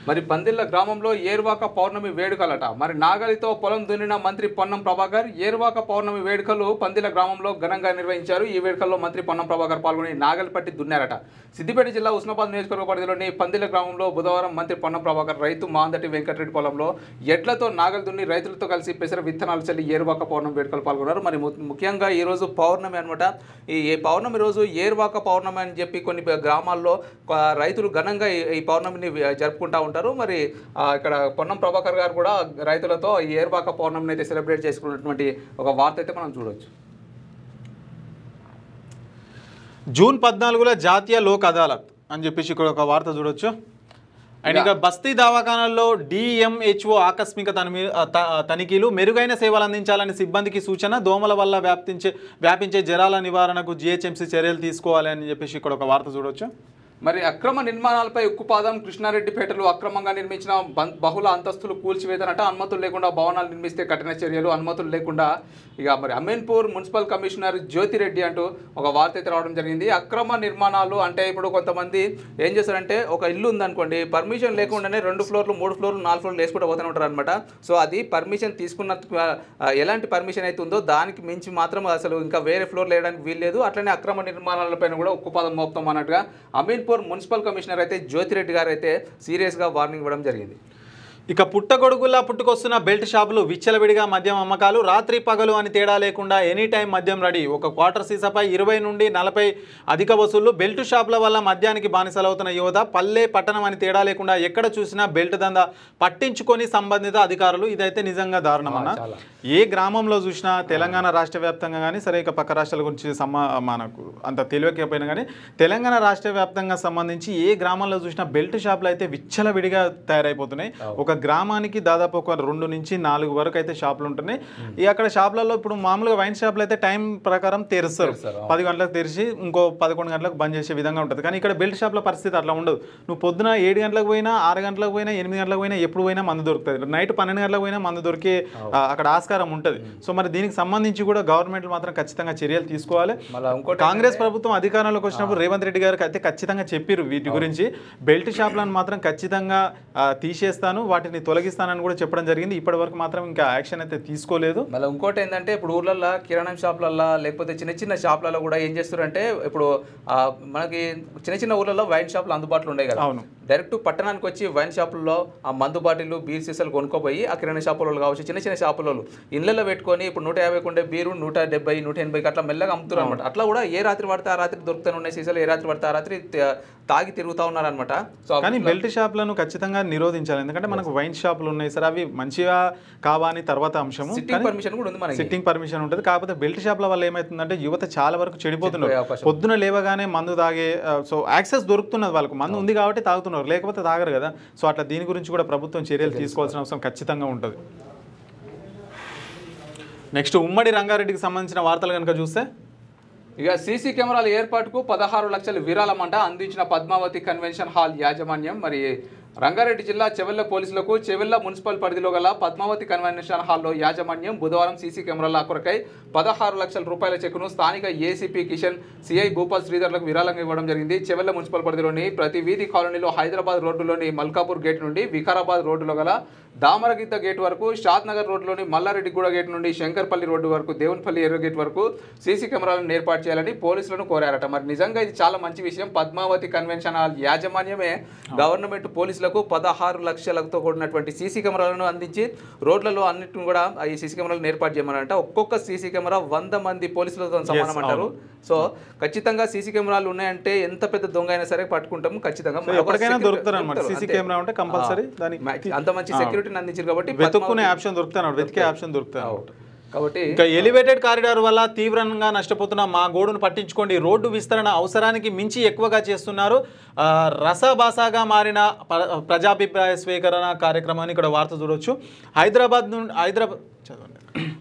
మరి పందిళ్ళ గ్రామంలో ఏర్వాక పౌర్ణమి వేడుకలట. మరి నాగలితో పొలం దున్నిన మంత్రి పొన్నం ప్రభాకర్ ఏర్వాక పౌర్ణమి వేడుకలు పందిల గ్రామంలో ఘనంగా నిర్వహించారు. ఈ వేడుకల్లో మంత్రి పొన్నం ప్రభాకర్ పాల్గొని నాగలి పట్టి దున్నారట. సిద్దిపేట జిల్లా ఉస్నాబాద్ నియోజకవర్గ పరిధిలోని పందిల గ్రామంలో బుధవారం మంత్రి పొన్నం ప్రభాకర్ రైతు మాందటి వెంకటరెడ్డి పొలంలో ఎడ్లతో నాగలి దున్ని రైతులతో కలిసి పెసర విత్తనాలు చల్లి ఏర్వాక పౌర్ణమి వేడుకలు పాల్గొన్నారు. మరి ముఖ్యంగా ఈ రోజు పౌర్ణమి అనమాట. ఈ పౌర్ణమి రోజు ఏర్వాక పౌర్ణమి అని చెప్పి కొన్ని గ్రామాల్లో రైతులు ఘనంగా ఈ పౌర్ణమిని జరుపుకుంటూ ఉంటారు. మరి ఇక్కడ పొన్నం ప్రభాకర్ గారు కూడా రైతులతో ఈ ఏర్వాక పౌర్ణమిని అయితే సెలబ్రేట్ చేసుకున్నటువంటి ఒక వార్త అయితే మనం చూడవచ్చు. జూన్ 14 జాతీయ లోక్ అదాలత్ అని చెప్పేసి ఇక్కడ ఒక వార్త చూడొచ్చు. అండ్ ఇక బస్తీ దవాఖానాల్లో డిఎంహెచ్ఓ ఆకస్మిక తనిఖీలు. మెరుగైన సేవలు అందించాలని సిబ్బందికి సూచన. దోమల వల్ల వ్యాపించే జ్వరాల నివారణకు జిహెచ్ఎంసీ చర్యలు తీసుకోవాలి అని చెప్పేసి ఇక్కడ ఒక వార్త చూడొచ్చు. మరి అక్రమ నిర్మాణాలపై ఉక్కుపాదం. కృష్ణారెడ్డిపేటలో అక్రమంగా నిర్మించిన బహుళ అంతస్తులు కూల్చివేతనట. అనుమతులు లేకుండా భవనాలు నిర్మిస్తే కఠిన చర్యలు. అనుమతులు లేకుండా ఇక మరి అమీన్పూర్ మున్సిపల్ కమిషనర్ జ్యోతిరెడ్డి అంటూ ఒక వార్త అయితే రావడం జరిగింది. అక్రమ నిర్మాణాలు అంటే ఇప్పుడు కొంతమంది ఏం చేస్తారంటే ఒక ఇల్లు ఉందనుకోండి, పర్మిషన్ లేకుండానే 2 ఫ్లోర్లు 3 ఫ్లోర్లు 4 ఫ్లోర్లు వేసుకుంటూ పోతూనే ఉంటారు అనమాట. సో అది పర్మిషన్ తీసుకున్న ఎలాంటి పర్మిషన్ అయితే ఉందో దానికి మించి మాత్రం అసలు ఇంకా వేరే ఫ్లోర్లు వేయడానికి వీల్లేదు. అట్లనే అక్రమ నిర్మాణాలపైన కూడా ఉక్కుపాదం మోపుతాం అన్నట్టుగా అమీన్పూర్ మున్సిపల్ కమిషనర్ అయితే జ్యోతిరెడ్డి గారు అయితే సీరియస్గా వార్నింగ్ ఇవ్వడం జరిగింది. ఇక పుట్టగొడుగుల్లా పుట్టుకొస్తున్న బెల్ట్ షాపులు. విచ్చలవిడిగా మద్యం అమ్మకాలు. రాత్రి పగలు అని తేడా లేకుండా ఎనీ టైం మద్యం రెడీ. ఒక క్వార్టర్ సీసాపై 20 నుండి 40 అధిక వసూళ్లు. బెల్ట్ షాపుల వల్ల మద్యానికి బానిసలవుతున్న యువత. పల్లె పట్టణం అని తేడా లేకుండా ఎక్కడ చూసినా బెల్ట్ దందా పట్టించుకొని సంబంధిత అధికారులు. ఇదైతే నిజంగా దారుణం అన్న. ఏ గ్రామంలో చూసినా తెలంగాణ రాష్ట్ర వ్యాప్తంగా కానీ సరే ఇక పక్క రాష్ట్రాల గురించి మనకు అంత తెలియకపోయినా కానీ తెలంగాణ రాష్ట్ర వ్యాప్తంగా సంబంధించి ఏ గ్రామంలో చూసినా బెల్ట్ షాపులు అయితే విచ్చలవిడిగా తయారైపోతున్నాయి. ఒక గ్రామానికి దాదాపు ఒక 2 నుంచి 4 వరకు అయితే షాపులు ఉంటున్నాయి. ఈ అక్కడ షాపులలో ఇప్పుడు మామూలుగా వైన్ షాపులు అయితే టైం ప్రకారం తెరుస్తారు, 10 గంటలకు తెరిచి ఇంకో 11 గంటలకు బంద్ చేసే విధంగా ఉంటుంది. కానీ ఇక్కడ బెల్ట్ షాప్ల పరిస్థితి అట్లా ఉండదు. నువ్వు పొద్దున 7 గంటలకు పోయినా 6 గంటలకు పోయినా 8 గంటలకు పోయినా ఎప్పుడు పోయినా మందు దొరుకుతుంది. నైట్ 12 గంటలకు పోయినా మందు దొరికే అక్కడ ఆస్కారం ఉంటుంది. సో మరి దీనికి సంబంధించి కూడా గవర్నమెంట్ మాత్రం ఖచ్చితంగా చర్యలు తీసుకోవాలి. కాంగ్రెస్ ప్రభుత్వం అధికారంలోకి వచ్చినప్పుడు రేవంత్ రెడ్డి గారికి అయితే ఖచ్చితంగా చెప్పారు వీటి గురించి. బెల్ట్ షాప్లను మాత్రం ఖచ్చితంగా తీసేస్తాను, వాటిని తొలగిస్తానని కూడా చెప్పడం జరిగింది. ఇప్పటి వరకు మాత్రం ఇంకా యాక్షన్ అయితే తీసుకోలేదు. మళ్ళీ ఇంకోటి ఏంటంటే ఇప్పుడు ఊర్లలో కిరాణా షాపులలో లేకపోతే చిన్న చిన్న షాపులలో కూడా ఏం చేస్తారంటే ఇప్పుడు మనకి చిన్న చిన్న ఊర్లలో వైన్ షాపులు అందుబాటులో ఉన్నాయి కదా. అవును, డైరెక్ట్ పట్టణానికి వచ్చి వైన్ షాపుల్లో ఆ మందు బాటిల్ బీర్ సీసాలు కొనుక్కోపోయి ఆ కిరాణా షాపులలో కావచ్చు చిన్న చిన్న షాపులలో ఇళ్ళలో పెట్టుకొని ఇప్పుడు 150 ఉండే బీరు 170 180 అట్లా మెల్లగా అమ్ముతున్నారు అనమాట. అట్లా కూడా ఏ రాత్రి పడితే ఆ రాత్రి దొరుకుతూనే ఉన్నాయి సీసాలు, ఏ రాత్రి పడితే ఆ రాత్రి తాగి తిరుగుతూ ఉన్నారనమాట. సో కానీ బెల్ట్ షాపులను ఖచ్చితంగా నిరోధించాలి. ఎందుకంటే మనకు వైన్ షాపులు ఉన్నాయి సార్, అవి మంచిగా కావాలని తర్వాత అంశము. సిట్టింగ్ పర్మిషన్ కూడా ఉంది, మనకి సిట్టింగ్ పర్మిషన్ ఉంటుంది. కాకపోతే బెల్ట్ షాపుల వల్ల ఏమవుతుందంటే యువత చాలా వరకు చెడిపోతున్నారు. పొద్దున లేవగానే మందు తాగే సో యాక్సెస్ దొరుకుతున్నది వాళ్ళకు, మందు ఉంది కాబట్టి తాగుతున్నారు, లేకపోతే తాగరు కదా. సో అట్లా దీని గురించి కూడా ప్రభుత్వం చర్యలు తీసుకోవాల్సిన అవసరం ఖచ్చితంగా ఉంటుంది. నెక్స్ట్ ఉమ్మడి రంగారెడ్డికి సంబంధించిన వార్తలు కనుక చూస్తే ఇక సీసీ కెమెరాల ఏర్పాటుకు 16 లక్షల విరాళమంట అందించిన పద్మావతి కన్వెన్షన్ హాల్ యాజమాన్యం. మరి రంగారెడ్డి జిల్లా చెవెళ్ల పోలీసులకు చెవెళ్ల మున్సిపల్ పరిధిలో గల పద్మావతి కన్వెన్షన్ హాల్లో యాజమాన్యం బుధవారం సీసీ కెమెరాల కొరకై 16 లక్షల రూపాయల చెక్కును స్థానిక ఏసీపీ కిషన్, సిఐ భూపాల్ శ్రీధర్లకు విరాళంగా ఇవ్వడం జరిగింది. చెవెళ్ల మున్సిపల్ పరిధిలోని ప్రతి వీధి కాలనీలో హైదరాబాద్ రోడ్డులోని మల్కాపూర్ గేట్ నుండి వికారాబాద్ రోడ్డులో గల దామరగిద్ద గేట్ వరకు, షాద్ నగర్ రోడ్లోని మల్లారెడ్డిగూడ గేట్ నుండి శంకర్పల్లి రోడ్డు వరకు, దేవునిపల్లి ఎర్ర గేట్ వరకు సీసీ కెమెరాలను ఏర్పాటు చేయాలని పోలీసులను కోరారట. మరి నిజంగా ఇది చాలా మంచి విషయం. పద్మావతి కన్వెన్షన్ హాల్ యాజమాన్యమే గవర్నమెంట్ పోలీసులకు 16 లక్షలతో కూడినటువంటి సీసీ కెమెరాలను అందించి రోడ్లలో అన్నిటిని కూడా ఈ సీసీ కెమెరాలను ఏర్పాటు చేయమన్నారంట. ఒక్కొక్క సీసీ కెమెరా 100 మంది పోలీసులతో సమానం అంటారు. సో ఖచ్చితంగా సీసీ కెమెరాలు ఉన్నాయంటే ఎంత పెద్ద దొంగ అయినా సరే పట్టుకుంటాము ఖచ్చితంగా. అంత మంచి సెక్యూరిటీని అందించారు కాబట్టి వెతుక్కునే ఆప్షన్ దొరుకుతాను, వెతికే ఆప్షన్ దొరుకుతాను. కాబట్టి ఇంకా ఎలివేటెడ్ కారిడార్ వల్ల తీవ్రంగా నష్టపోతున్న మా గోడును పట్టించుకోండి. రోడ్డు విస్తరణ అవసరానికి మించి ఎక్కువగా చేస్తున్నారు. రసాభాసాగా మారిన ప్రజాభిప్రాయ స్వీకరణ కార్యక్రమాన్ని ఇక్కడ వార్త చూడొచ్చు.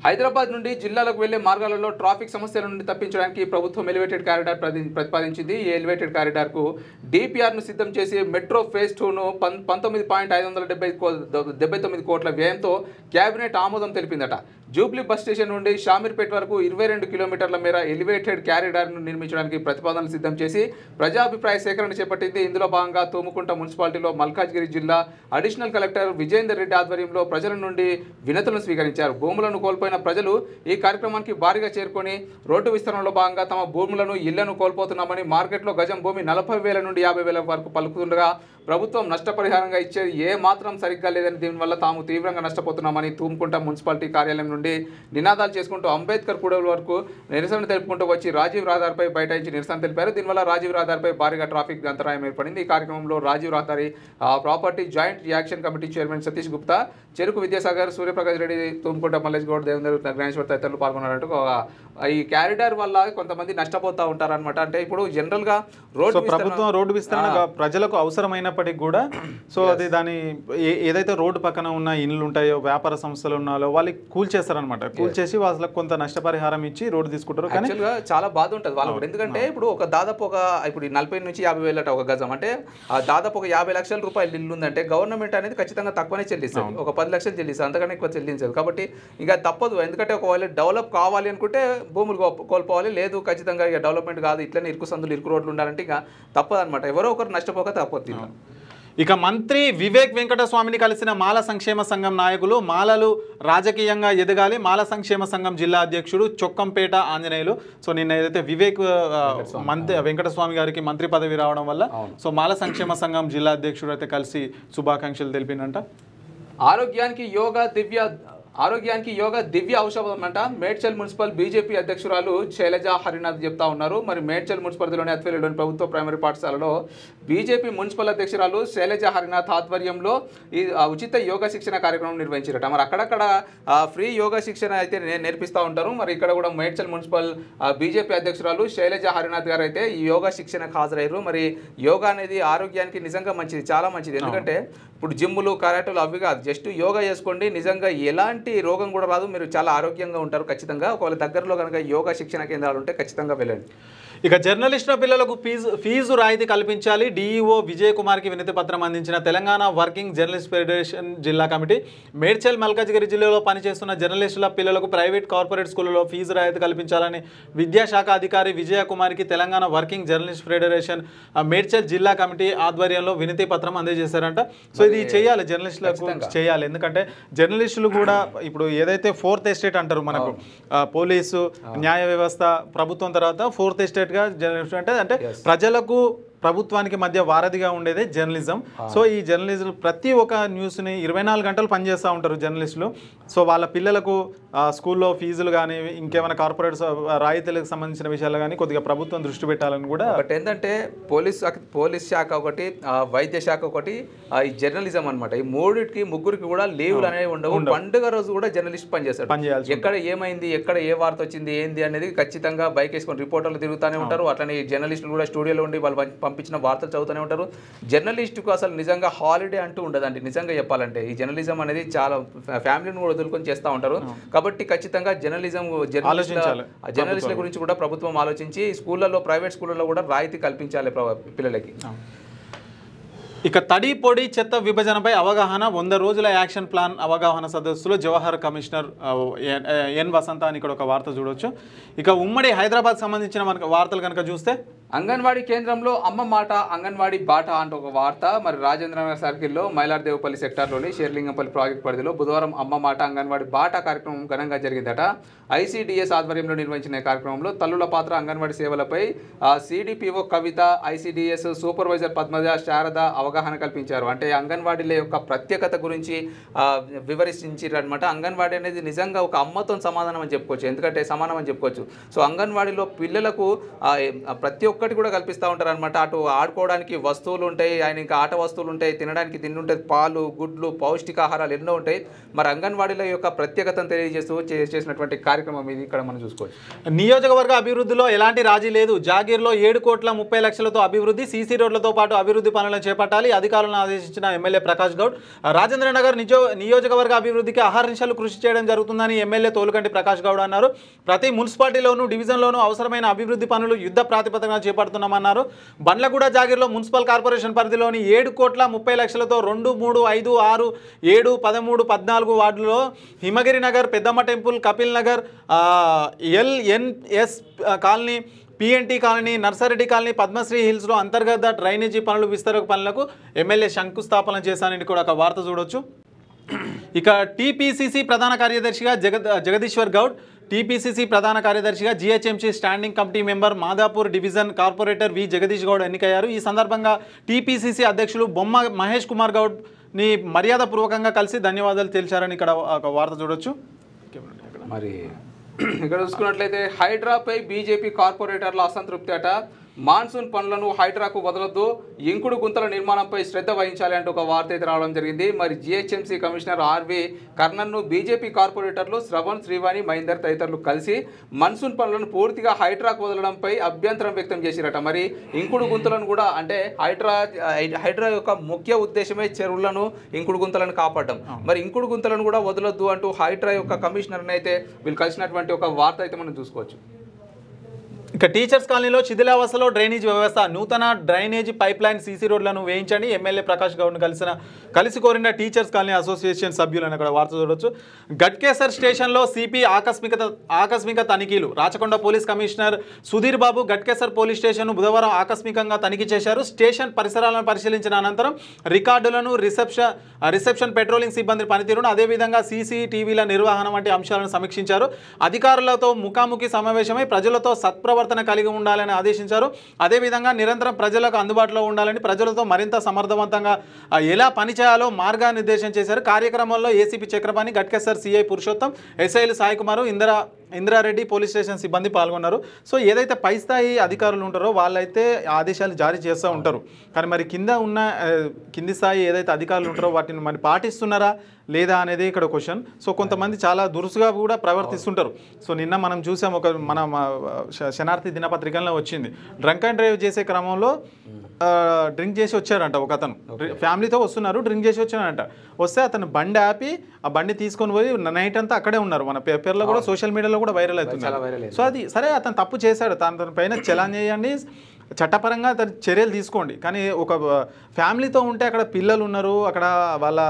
హైదరాబాద్ నుండి జిల్లాలకు వెళ్లే మార్గాలలో ట్రాఫిక్ సమస్యల నుండి తప్పించడానికి ప్రభుత్వం ఎలివేటెడ్ కారిడార్ ప్రతిపాదించింది. ఈ ఎలివేటెడ్ కారిడార్కు డిపిఆర్ను సిద్ధం చేసి మెట్రో ఫేజ్ 2ను 19,579 కోట్ల వ్యయంతో కేబినెట్ ఆమోదం తెలిపిందట. జూబ్లీ బస్ స్టేషన్ నుండి షామీర్పేట వరకు 22 కిలోమీటర్ల మేర ఎలివేటెడ్ కారిడార్ను నిర్మించడానికి ప్రతిపాదనలు సిద్ధం చేసి ప్రజాభిప్రాయ సేకరణ చేపట్టింది. ఇందులో భాగంగా తూముకుంట మున్సిపాలిటీలో మల్కాజ్గిరి జిల్లా అడిషనల్ కలెక్టర్ విజయేందర్ రెడ్డి ఆధ్వర్యంలో ప్రజల నుండి వినతులను స్వీకరించారు. భూములను కోల్పోయిన ప్రజలు ఈ కార్యక్రమానికి భారీగా చేరుకొని రోడ్డు విస్తరణలో భాగంగా తమ భూములను ఇళ్లను కోల్పోతున్నామని, మార్కెట్లో గజం భూమి 40,000 నుండి 50,000 వరకు పలుకుతుండగా ప్రభుత్వం నష్టపరిహారంగా ఇచ్చేది ఏ మాత్రం సరిగ్గా లేదని, దీనివల్ల తాము తీవ్రంగా నష్టపోతున్నామని తూముకుంట మున్సిపాలిటీ కార్యాలయం నుండి నినాదాలు చేసుకుంటూ అంబేద్కర్ కూడలి వరకు నిరసన తెలుపుకుంటూ వచ్చి రాజీవ్ రహదారిపై బైఠాయించి నిరసన తెలిపారు. దీనివల్ల రాజీవ్ రహదారిపై భారీగా ట్రాఫిక్ అంతరాయం ఏర్పడింది. ఈ కార్యక్రమంలో రాజీవ్ రహదారి property joint action committee chairman Satish Gupta, చెరుకు విద్యాసాగర్, సూర్యప్రకాష్ రెడ్డి, తూముకుంట మల్లేష్ గౌడ్, దేవేందర్, జ్ఞానేశ్వర్ తదితరులు పాల్గొన్నారంటూ. ఈ కారిడార్ వల్ల కొంతమంది నష్టపోతూ ఉంటారనమాట. అంటే ఇప్పుడు జనరల్ గా ప్రభుత్వం రోడ్డు విస్తరణ ప్రజలకు అవసరమైనప్పటికీ కూడా సో అది దాని ఏదైతే రోడ్డు పక్కన ఉన్న ఇండ్లు ఉంటాయో, వ్యాపార సంస్థలు ఉన్నాయో వాళ్ళకి కూల్చేస్తారనమాట. కూల్చేసి వాళ్ళకి కొంత నష్టపరిహారం ఇచ్చి రోడ్డు తీసుకుంటారు. కానీ చాలా బాధ ఉంటుంది వాళ్ళకు కూడా. ఎందుకంటే ఇప్పుడు దాదాపు ఇప్పుడు 40 నుంచి 50,000 అట ఒక గజం. అంటే దాదాపు ఒక 50 లక్షల రూపాయలు ఇల్లు ఉందంటే గవర్నమెంట్ అనేది ఖచ్చితంగా తక్కువనే చెల్లిస్తుంది. ఒక 10 లక్షలు చెల్లిస్తుంది, అంతకన్నా ఎక్కువ చెల్లించదు. కాబట్టి ఇక తప్పదు. ఎందుకంటే ఒకవేళ డెవలప్ కావాలి అనుకుంటే భూములు కోల్పోవాలి, లేదు ఖచ్చితంగా ఇక డెవలప్మెంట్ కాదు, ఇట్లనే ఇరుకు సందులు ఇరుకు రోడ్లు ఉండాలంటే ఇక తప్పదు అనమాట. ఎవరో ఒకరు నష్టపోక తప్పదు. ఇక మంత్రి వివేక్ వెంకటస్వామిని కలిసిన మాల సంక్షేమ సంఘం నాయకులు. మాలలు రాజకీయంగా ఎదగాలి. మాల సంక్షేమ సంఘం జిల్లా అధ్యక్షుడు చొక్కంపేట ఆంజనేయులు. సో నిన్న ఏదైతే వివేక్ వెంకటస్వామి గారికి మంత్రి పదవి రావడం వల్ల సో మాల సంక్షేమ సంఘం జిల్లా అధ్యక్షుడు అయితే కలిసి శుభాకాంక్షలు తెలిపినంట. ఆరోగ్యానికి యోగా, దివ్య ఆరోగ్యానికి యోగా దివ్య ఔషధం అంట మేడ్చల్ మున్సిపల్ బీజేపీ అధ్యక్షురాలు శైలజ హరినాథ్ చెప్తా ఉన్నారు. మరి మేడ్చల్ మున్సిపాలిటీలోని అత్వేలిలోని ప్రభుత్వ ప్రైమరీ పాఠశాలలో బీజేపీ మున్సిపల్ అధ్యక్షురాలు శైలజ హరినాథ్ ఆధ్వర్యంలో ఈ ఉచిత యోగా శిక్షణ కార్యక్రమం నిర్వహించారట. మరి అక్కడక్కడ ఫ్రీ యోగా శిక్షణ అయితే నేర్పిస్తూ ఉంటారు. మరి ఇక్కడ కూడా మేడ్చల్ మున్సిపల్ బీజేపీ అధ్యక్షురాలు శైలజ హరినాథ్ గారు అయితే ఈ యోగా శిక్షణకు హాజరయ్యారు. మరి యోగా అనేది ఆరోగ్యానికి నిజంగా మంచిది, చాలా మంచిది. ఎందుకంటే ఇప్పుడు జిమ్ములు కరాటలు అవి కాదు, జస్ట్ యోగా చేసుకోండి, నిజంగా ఎలాంటి రోగం కూడా రాదు, మీరు చాలా ఆరోగ్యంగా ఉంటారు ఖచ్చితంగా. ఒకవేళ దగ్గరలో కనుక యోగా శిక్షణ కేంద్రాలు ఉంటే ఖచ్చితంగా వెళ్ళండి. ఇక జర్నలిస్టుల పిల్లలకు ఫీజు రాయితీ కల్పించాలి. డిఈఓ విజయ్ కుమార్కి వినతి పత్రం అందించిన తెలంగాణ వర్కింగ్ జర్నలిస్ట్ ఫెడరేషన్ జిల్లా కమిటీ. మేడ్చల్ మల్కాజ్గిరి జిల్లాలో పనిచేస్తున్న జర్నలిస్టుల పిల్లలకు ప్రైవేట్ కార్పొరేట్ స్కూళ్లలో ఫీజు రాయితీ కల్పించాలని విద్యాశాఖ అధికారి విజయ కుమార్కి Telangana working journalist federation Medchal జిల్లా కమిటీ ఆధ్వర్యంలో వినతి పత్రం అందజేశారంట. సో ఇది చేయాలి, జర్నలిస్టులకు చేయాలి. ఎందుకంటే జర్నలిస్టులు కూడా ఇప్పుడు ఏదైతే ఫోర్త్ ఎస్టేట్ అంటారు మనకు, పోలీసు, న్యాయ వ్యవస్థ, ప్రభుత్వం తర్వాత ఫోర్త్ ఎస్టేట్ గా జర్నలిస్ట్ అంటే ప్రజలకు ప్రభుత్వానికి మధ్య వారధిగా ఉండేదే జర్నలిజం. సో ఈ జర్నలిజం ప్రతి ఒక్క న్యూస్ని 24 గంటలు పనిచేస్తూ ఉంటారు జర్నలిస్టులు. సో వాళ్ళ పిల్లలకు స్కూల్లో ఫీజులు కానీ ఇంకేమైనా కార్పొరేట్ రాయితీలకు సంబంధించిన విషయాలు కానీ కొద్దిగా ప్రభుత్వం దృష్టి పెట్టాలని కూడా. ఒకటి ఏంటంటే పోలీస్ శాఖ ఒకటి, వైద్య శాఖ ఒకటి, ఈ జర్నలిజం అనమాట. ఈ ముగ్గురికి కూడా లీవ్లు అనేవి ఉండవు. పండుగ రోజు కూడా జర్నలిస్ట్ పనిచేస్తారు. ఎక్కడ ఏమైంది, ఎక్కడ ఏ వార్త వచ్చింది, ఏంది అనేది ఖచ్చితంగా బైక్ వేసుకొని రిపోర్టర్లు తిరుగుతూనే ఉంటారు. అట్లనే జర్నలిస్టులు కూడా స్టూడియోలో ఉండి వాళ్ళు పంపించిన వార్తలు చదువుతూనే ఉంటారు. జర్నలిస్టుకు అసలు నిజంగా హాలిడే అంటూ ఉండదండి. నిజంగా చెప్పాలంటే ఈ జర్నలిజం అనేది చాలా ఫ్యామిలీని కూడా వదులుకొని చేస్తూ ఉంటారు. కాబట్టి ఖచ్చితంగా జర్నలిస్టుల గురించి కూడా ప్రభుత్వం ఆలోచించి స్కూళ్ళలో, ప్రైవేట్ స్కూళ్ళలో కూడా రాయితీ కల్పించాలి పిల్లలకి. ఇక తడి పొడి చెత్త విభజనపై అవగాహన 100 రోజుల యాక్షన్ ప్లాన్ అవగాహన సదస్సులో జవహర్ కమిషనర్ ఎన్ వసంత అని ఇక్కడ ఒక వార్త చూడవచ్చు. ఇక ఉమ్మడి హైదరాబాద్ సంబంధించిన మనకు వార్తలు కనుక చూస్తే అంగన్వాడీ కేంద్రంలో అమ్మ మాట అంగన్వాడీ బాట అంటూ ఒక వార్త. మరి రాజేంద్రనగర్ సర్కిల్లో మైలార్దేవపల్లి సెక్టార్లోని షేర్లింగంపల్లి ప్రాజెక్ట్ పరిధిలో బుధవారం అమ్మ మాట అంగన్వాడీ బాట కార్యక్రమం ఘనంగా జరిగిందట. ఐసీడీఎస్ ఆధ్వర్యంలో నిర్వహించిన కార్యక్రమంలో తల్లుల పాత్ర, అంగన్వాడీ సేవలపై సిడిపిఓ కవిత, ఐసీడీఎస్ సూపర్వైజర్ పద్మజ, శారద అవగాహన కల్పించారు. అంటే అంగన్వాడీల యొక్క ప్రత్యేకత గురించి వివరించారనమాట. అంగన్వాడీ అనేది నిజంగా ఒక అమ్మతో సమానం అని చెప్పుకోవచ్చు, ఎందుకంటే సమానం అని చెప్పుకోవచ్చు. సో అంగన్వాడీలో పిల్లలకు ప్రతి ఒక్కటి కూడా కల్పిస్తూ ఉంటారు అనమాట. అటు ఆడుకోవడానికి వస్తువులు ఉంటాయి, ఆయన ఇంకా ఆట వస్తువులు ఉంటాయి, తినడానికి తిండి ఉంటుంది, పాలు, గుడ్లు, పౌష్టికాహారాలు ఎన్నో ఉంటాయి. మరి అంగన్వాడీల యొక్క ప్రత్యేకతను తెలియజేస్తూ చేసినటువంటి కార్యక్రమం ఇది ఇక్కడ మనం చూసుకోవచ్చు. నియోజకవర్గ అభివృద్ధిలో ఎలాంటి రాజీ లేదు. జాగీర్లో 7,30,00,000తో అభివృద్ధి, సీసీ రోడ్లతో పాటు అభివృద్ధి పనులను చేపట్టాలి. అధికారులను ఆదేశించిన ఎమ్మెల్యే ప్రకాష్ గౌడ్. రాజేంద్రనగర్ నియోజకవర్గ అభివృద్ధికి అహర్నిశలు కృషి చేయడం జరుగుతుందని ఎమ్మెల్యే తోలుకంటి ప్రకాష్ గౌడ్ అన్నారు. ప్రతి మున్సిపాలిటీలోనూ డివిజన్లోనూ అవసరమైన అభివృద్ధి పనులు యుద్ధ ప్రాతిపదికన చేపడుతున్నామన్నారు. బండ్లగూడ జాగీర్లో మున్సిపల్ కార్పొరేషన్ పరిధిలోని 7,30,00,000తో 2, 3, 5, 6, 7, 13, 14 వార్డులలో Himagiri Nagar, Peddamma temple, Kapil Nagar, LNS colony, PNT colony, Narsareddy colony, Padmashri హిల్స్లో అంతర్గత డ్రైనేజీ పనులు, విస్తరక పనులకు ఎమ్మెల్యే శంకుస్థాపన చేశానని కూడా ఒక వార్త చూడొచ్చు. ఇక టీపీసీసీ ప్రధాన కార్యదర్శిగా జగదీశ్వర్ గౌడ్, టీపీసీసీ ప్రధాన కార్యదర్శిగా GHMC standing committee member Madhapur division corporator V Jagadish Goud ఎన్నికయ్యారు. ఈ సందర్భంగా టీపీసీసీ అధ్యక్షులు బొమ్మ మహేష్ కుమార్ గౌడ్ని మర్యాదపూర్వకంగా కలిసి ధన్యవాదాలు తెలిచారని ఇక్కడ ఒక వార్త చూడొచ్చు. మరి ఇక్కడ చూసుకున్నట్లయితే హైడ్రాపై బీజేపీ కార్పొరేటర్ల అసంతృప్తి అట. మాన్సూన్ పనులను హైడ్రాకు వదలొద్దు, ఇంకుడు గుంతల నిర్మాణంపై శ్రద్ధ వహించాలి అంటూ ఒక వార్త అయితే రావడం జరిగింది. మరి జీహెచ్ఎంసీ కమిషనర్ ఆర్వి కర్ణన్ను బీజేపీ కార్పొరేటర్లు శ్రవణ్, శ్రీవాణి, మహేందర్ తదితరులు కలిసి మాన్సూన్ పనులను పూర్తిగా హైడ్రాకు వదలడంపై అభ్యంతరం వ్యక్తం చేసిరట. మరి ఇంకుడు గుంతలను కూడా, అంటే హైడ్రా యొక్క ముఖ్య ఉద్దేశమే చెరువులను, ఇంకుడు గుంతలను కాపాడడం. మరి ఇంకుడు గుంతలను కూడా వదలొద్దు అంటూ హైడ్రా యొక్క కమిషనర్ని అయితే వీళ్ళు కలిసినటువంటి ఒక వార్త అయితే మనం చూసుకోవచ్చు. ఇక టీచర్స్ కాలనీలో శిథిలావస్థలో డ్రైనేజ్ వ్యవస్థ, నూతన డ్రైనేజీ పైప్ లైన్, సీసీ రోడ్లను వేయించండి. ఎమ్మెల్యే ప్రకాష్ గౌడ్ను కలిసి కోరిన టీచర్స్ కాలనీ అసోసియేషన్ సభ్యులను అక్కడ వార్త చూడవచ్చు. గట్కేసర్ స్టేషన్లో సిపి ఆకస్మిక తనిఖీలు. Rachakonda police commissioner Sudheer Babu Ghatkesar police స్టేషన్ను బుధవారం ఆకస్మికంగా తనిఖీ చేశారు. స్టేషన్ పరిసరాలను పరిశీలించిన అనంతరం రికార్డులను, రిసెప్షన్ పెట్రోలింగ్ సిబ్బంది పనితీరును, అదేవిధంగా సీసీటీవీల నిర్వహణ వంటి అంశాలను సమీక్షించారు. అధికారులతో ముఖాముఖి సమావేశమై ప్రజలతో సత్ప్రవర్తన ప్రవర్తన కలిగి ఉండాలని ఆదేశించారు. అదేవిధంగా నిరంతరం ప్రజలకు అందుబాటులో ఉండాలని, ప్రజలతో మరింత సమర్థవంతంగా ఎలా పనిచేయాలో మార్గనిర్దేశం చేశారు. కార్యక్రమంలో ఏసీపీ చక్రపాణి, గట్కేసర్ సిఐ పురుషోత్తం, ఎస్ఐలు సాయి కుమారు, ఇంద్రారెడ్డి, పోలీస్ స్టేషన్ సిబ్బంది పాల్గొన్నారు. సో ఏదైతే పై స్థాయి అధికారులు ఉంటారో వాళ్ళైతే ఆదేశాలు జారీ చేస్తూ ఉంటారు. కానీ మరి కింది స్థాయి ఏదైతే అధికారులు ఉంటారో వాటిని మరి పాటిస్తున్నారా లేదా అనేది ఇక్కడ క్వశ్చన్. సో కొంతమంది చాలా దురుసుగా కూడా ప్రవర్తిస్తుంటారు. సో నిన్న మనం చూసాం, మన శనార్థి దినపత్రికల్లో వచ్చింది, డ్రంక్ అండ్ డ్రైవ్ చేసే క్రమంలో డ్రింక్ చేసి వచ్చాడంట ఒక అతను. ఫ్యామిలీతో వస్తున్నారు, డ్రింక్ చేసి వచ్చాడంట. వస్తే అతను బండి ఆపి ఆ బండి తీసుకొని పోయి నైట్ అంతా అక్కడే ఉన్నారు. మన పేపర్లో కూడా సోషల్ మీడియాలో కూడా వైరల్ అవుతుంది. సో అది సరే, అతను తప్పు చేశాడు, తన పైన చలాన్ చేయండి, చట్టపరంగా చర్యలు తీసుకోండి. కానీ ఒక ఫ్యామిలీతో ఉంటే అక్కడ పిల్లలు ఉన్నారు, అక్కడ వాళ్ళ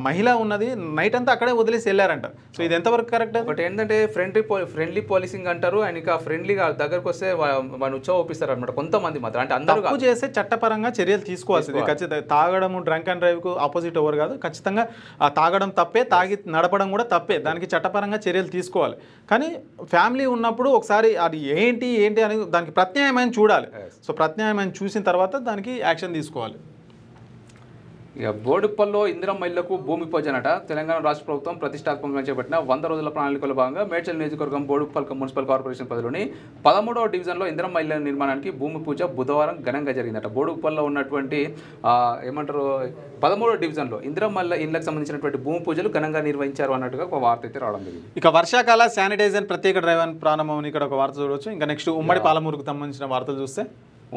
మహిళ ఉన్నది, నైట్ అంతా అక్కడే వదిలేసి వెళ్ళారంట. సో ఇది ఎంతవరకు కరెక్ట్? ఒకటి ఏంటంటే ఫ్రెండ్లీ పోలీసింగ్ అంటారు, అండ్ ఇంకా ఫ్రెండ్లీగా దగ్గరకు వస్తే వాళ్ళు ఉత్సవపిస్తారు అనమాట కొంతమంది మాత్రం. అంటే అందరూ తప్పు చేస్తే చట్టపరంగా చర్యలు తీసుకోవాల్సింది ఖచ్చితంగా. తాగడము, డ్రంక్ అండ్ డ్రైవ్కు ఆపోజిట్ ఎవరు కాదు. ఖచ్చితంగా తాగడం తప్పే, తాగి నడపడం కూడా తప్పే. దానికి చట్టపరంగా చర్యలు తీసుకోవాలి. కానీ ఫ్యామిలీ ఉన్నప్పుడు ఒకసారి అది ఏంటి అని దానికి ప్రత్యామ్నాయం చూడాలి. సో ప్రత్యామ్నాయం చూసిన తర్వాత దానికి యాక్షన్ తీసుకోవాలి. ఇక బోడుప్పల్లో ఇందిరమ్మ ఇళ్లకు భూమి పూజనట. తెలంగాణ రాష్ట్ర ప్రభుత్వం ప్రతిష్టాత్మకంగా చేపట్టిన 100 రోజుల ప్రణాళికలో భాగంగా మేడ్చల్ నియోజకవర్గం బోడుప్పల్ మున్సిపల్ కార్పొరేషన్ పరిధిలోని 13వ డివిజన్లో ఇందిరమ్మ ఇళ్ల నిర్మాణానికి భూమి పూజ బుధవారం ఘనంగా జరిగిందట. బోడుప్పల్లో ఉన్నటువంటి 13వ డివిజన్లో ఇందిరమ్మ ఇళ్లకు సంబంధించినటువంటి భూమి పూజలు ఘనంగా నిర్వహించారు అన్నట్టుగా ఒక వార్త అయితే రావడం జరిగింది. ఇక వర్షాకాల శానిటైజర్ ప్రత్యేక డ్రైవ్ ప్రారంభం ఇక్కడ ఒక వార్త చూడవచ్చు. ఇంకా నెక్స్ట్ ఉమ్మడి పాలమూరుకు సంబంధించిన వార్తలు చూస్తే,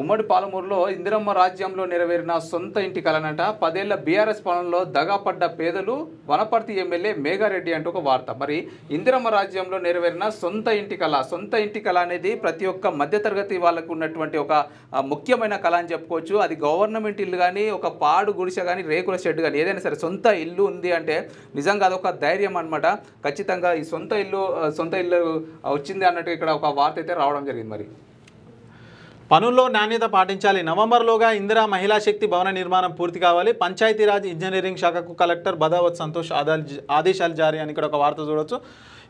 ఉమ్మడి పాలమూరులో ఇందిరమ్మ రాజ్యంలో నెరవేరిన సొంత ఇంటి కలనట. 10 ఏళ్ల బీఆర్ఎస్ పాలనలో దగాపడ్డ పేదలు వనపర్తి ఎమ్మెల్యే మేఘారెడ్డి అంటూ ఒక వార్త. మరి ఇందిరమ్మ రాజ్యంలో నెరవేరిన సొంత ఇంటి కళ అనేది ప్రతి ఒక్క మధ్యతరగతి వాళ్ళకు ఉన్నటువంటి ఒక ముఖ్యమైన కళ అని చెప్పుకోవచ్చు. అది గవర్నమెంట్ ఇల్లు కానీ, ఒక పాడు గుడిసె కానీ, రేకుల షెడ్ కానీ, ఏదైనా సరే సొంత ఇల్లు ఉంది అంటే నిజంగా అదొక ధైర్యం అనమాట. ఖచ్చితంగా ఈ సొంత ఇల్లు వచ్చింది అన్నట్టు ఇక్కడ ఒక వార్త అయితే రావడం జరిగింది. మరి పనుల్లో నాణ్యత పాటించాలి. నవంబర్లోగా ఇందిరా మహిళా శక్తి భవన నిర్మాణం పూర్తి కావాలి. పంచాయతీరాజ్ ఇంజనీరింగ్ శాఖకు కలెక్టర్ బదావత్ సంతోష్ ఆదేశాలు జారీ అని ఇక్కడ ఒక వార్త చూడవచ్చు.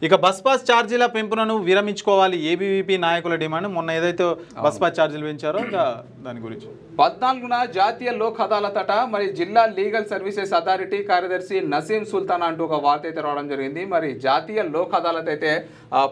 ఇక బస్ పాస్ ఛార్జీల పెంపునను విరమించుకోవాలి ఏబీవీపీ నాయకుల డిమాండ్. మొన్న ఏదైతే బస్ పాస్ ఛార్జీలు పెంచారో ఇంకా దాని గురించి 14న జాతీయ లోక్ అదాలత్ అట. మరి జిల్లా లీగల్ సర్వీసెస్ అథారిటీ కార్యదర్శి నసీం సుల్తాన్ అంటూ ఒక వార్త అయితే రావడం జరిగింది. మరి జాతీయ లోక్ అదాలత్ అయితే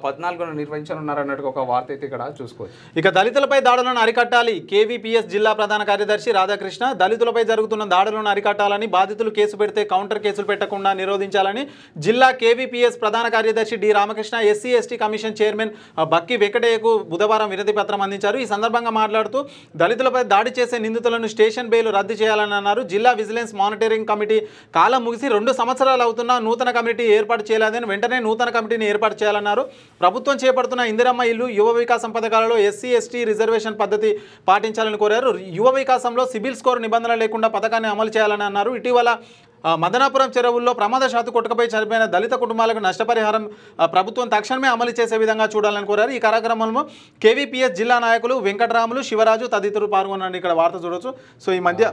14న నిర్వహించనున్నారు అన్నట్టు ఒక వార్త అయితే ఇక్కడ చూసుకోవచ్చు. ఇక దళితులపై దాడులను అరికట్టాలి. కేవీపీఎస్ జిల్లా ప్రధాన కార్యదర్శి రాధాకృష్ణ దళితులపై జరుగుతున్న దాడులను అరికట్టాలని, బాధితులు కేసు పెడితే కౌంటర్ కేసులు పెట్టకుండా నిరోధించాలని జిల్లా కేవీపీఎస్ ప్రధాన కార్యదర్శి D Ramakrishna SC ST commission chairman Bakki వెంకటయ్యకు బుధవారం వినతి పత్రం అందించారు. ఈ సందర్భంగా మాట్లాడుతూ దళితులపై దాడి చేసే నిందితులను స్టేషన్ బెయిల్ రద్దు చేయాలని అన్నారు. జిల్లా విజిలెన్స్ మానిటరింగ్ కమిటీ కాలం ముగిసి 2 సంవత్సరాలు అవుతున్నా నూతన కమిటీ ఏర్పాటు చేయలేదని, వెంటనే నూతన కమిటీని ఏర్పాటు చేయాలన్నారు. ప్రభుత్వం చేపడుతున్న ఇందిరమ్మ ఇల్లు, యువ వికాసం పథకాలలో ఎస్సీ ఎస్టీ రిజర్వేషన్ పద్ధతి పాటించాలని కోరారు. యువ వికాసంలో సిబిల్ స్కోర్ నిబంధన లేకుండా పథకాన్ని అమలు చేయాలని అన్నారు. ఇటీవల మదనాపురం చెరువుల్లో ప్రమాదశాత్తు కొట్టుకుపోయి చనిపోయిన దళిత కుటుంబాలకు నష్టపరిహారం ప్రభుత్వం తక్షణమే అమలు చేసే విధంగా చూడాలని కోరారు. ఈ కార్యక్రమంలో కేవీపీఎస్ జిల్లా నాయకులు వెంకటరాములు, శివరాజు తదితరులు పాల్గొన్నారు. ఇక్కడ వార్త చూడవచ్చు. సో ఈ మధ్య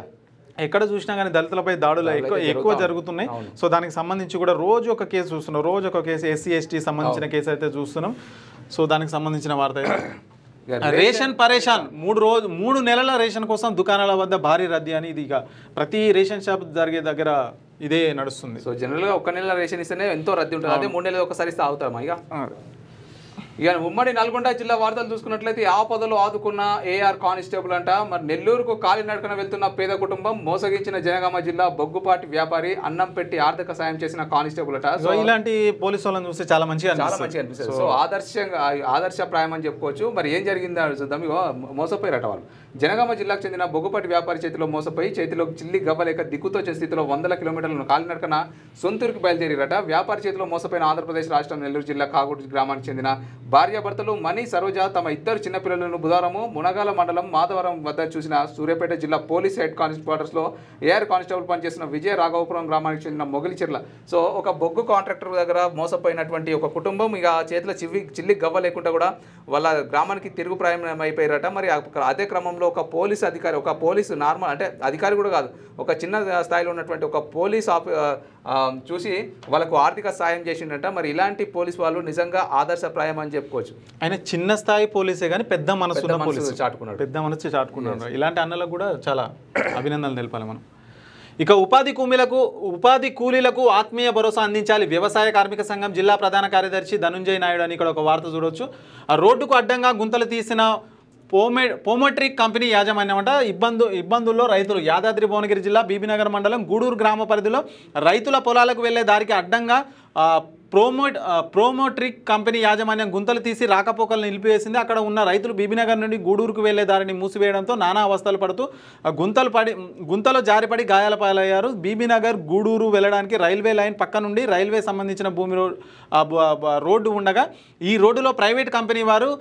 ఎక్కడ చూసినా కానీ దళితులపై దాడులు ఎక్కువ జరుగుతున్నాయి. సో దానికి సంబంధించి కూడా రోజు ఒక కేసు చూస్తున్నాం, రోజు ఒక కేసు ఎస్సీ ఎస్టీ సంబంధించిన కేసు అయితే చూస్తున్నాం. సో దానికి సంబంధించిన వార్త అయితే రేషన్ పరేషాన్ 3 నెలల రేషన్ కోసం దుకాణాల వద్ద భారీ రద్దీ అని. ఇది ఇక ప్రతి రేషన్ షాప్ జరిగే దగ్గర ఇదే నడుస్తుంది. సో జనరల్గా 1 నెల రేషన్ ఇస్తేనే ఎంతో రద్దీ ఉంటుంది. అదే 3 నెలలు ఒకసారి ఇస్తే అవుతామా ఇక ఉమ్మడి నల్గొండ జిల్లా వార్తలు చూసుకున్నట్లయితే ఆపదలో ఆదుకున్న ఏఆర్ కానిస్టేబుల్ అంట. మరి నెల్లూరుకు కాలినడకన వెళ్తున్న పేద కుటుంబం మోసగించిన జనగామ జిల్లా బొగ్గుపాటి వ్యాపారి అన్నం పెట్టి ఆర్థిక సాయం చేసిన కానిస్టేబుల్ అట. సో ఇలాంటి పోలీసు వాళ్ళని చూస్తే చాలా మంచిగా అనిపిస్తుంది. సో ఆదర్శప్రాయం అని చెప్పుకోవచ్చు. మరి ఏం జరిగింది చూద్దాం. మోసపోయారట వాళ్ళు. జనగామ జిల్లాకు చెందిన బొగ్గుపాటి వ్యాపారి చేతిలో మోసపోయి చేతిలో చిల్లి గవ్వలేక దిక్కుతోచే స్థితిలో 100 కిలోమీటర్లను కాలినడకన సొంతూరుకు బయలుదేరారట. వ్యాపారి చేతిలో మోసపోయిన ఆంధ్రప్రదేశ్ రాష్ట్రం నెల్లూరు జిల్లా కాగుడు గ్రామానికి చెందిన భార్యాభర్తలు మణి సరోజ తమ 2 చిన్నపిల్లలను బుధవారము మునగాల మండలం మాధవరం వద్ద చూసిన సూర్యాపేట జిల్లా పోలీస్ హెడ్ కానిస్టేబుల్స్లో ఏఆర్ కానిస్టేబుల్ పనిచేసిన విజయ రాఘవపురం గ్రామానికి చెందిన మొగిలిచెర్ల. సో ఒక బొగ్గు కాంట్రాక్టర్ దగ్గర మోసపోయినటువంటి ఒక కుటుంబం ఇక చేతిలో చిల్లి గవ్వ లేకుండా కూడా వాళ్ళ గ్రామానికి తిరుగు ప్రయాణం అయిపోయారట. మరి అదే క్రమంలో ఒక పోలీస్ అధికారి, ఒక పోలీసు నార్మల్ అంటే అధికారి కూడా కాదు, ఒక చిన్న స్థాయిలో ఉన్నటువంటి ఒక పోలీస్ చూసి వాళ్ళకు ఆర్థిక సాయం చేసిండట. మరి ఇలాంటి పోలీస్ వాళ్ళు నిజంగా ఆదర్శప్రాయం అని చెప్పుకోవచ్చు. ఆయన చిన్న స్థాయి పోలీసే కానీ పెద్ద మనసు పోలీసు చాటుకున్నాడు, పెద్ద మనసు చాటుకున్నాడు. ఇలాంటి అన్నలకు కూడా చాలా అభినందనలు తెలపాలి మనం. ఇక ఉపాధి కూలీలకు ఆత్మీయ భరోసా అందించాలి వ్యవసాయ కార్మిక సంఘం జిల్లా ప్రధాన కార్యదర్శి ధనుంజయ్ నాయుడు అని ఇక్కడ ఒక వార్త చూడొచ్చు. ఆ రోడ్డుకు అడ్డంగా గుంతలు తీసిన పోమోట్రిక్ కంపెనీ యాజమాన్యం అంట ఇబ్బందుల్లో రైతులు. యాదాద్రి భువనగిరి జిల్లా బీబీనగర్ మండలం గూడూరు గ్రామ పరిధిలో రైతుల పొలాలకు వెళ్లే దారికి అడ్డంగా ప్రోమోట్రిక్ కంపెనీ యాజమాన్యం గుంతలు తీసి రాకపోకలు నిలిపివేసింది. అక్కడ ఉన్న రైతులు బీబీనగర్ నుండి గూడూరుకు వెళ్లే దారిని మూసివేయడంతో నానా అవస్థలు పడుతూ గుంతలో జారిపడి గాయాల పాలయ్యారు. బీబీనగర్ గూడూరు వెళ్ళడానికి రైల్వే లైన్ పక్క నుండి రైల్వే సంబంధించిన భూమి రోడ్డు ఉండగా ఈ రోడ్డులో ప్రైవేట్ కంపెనీ వారు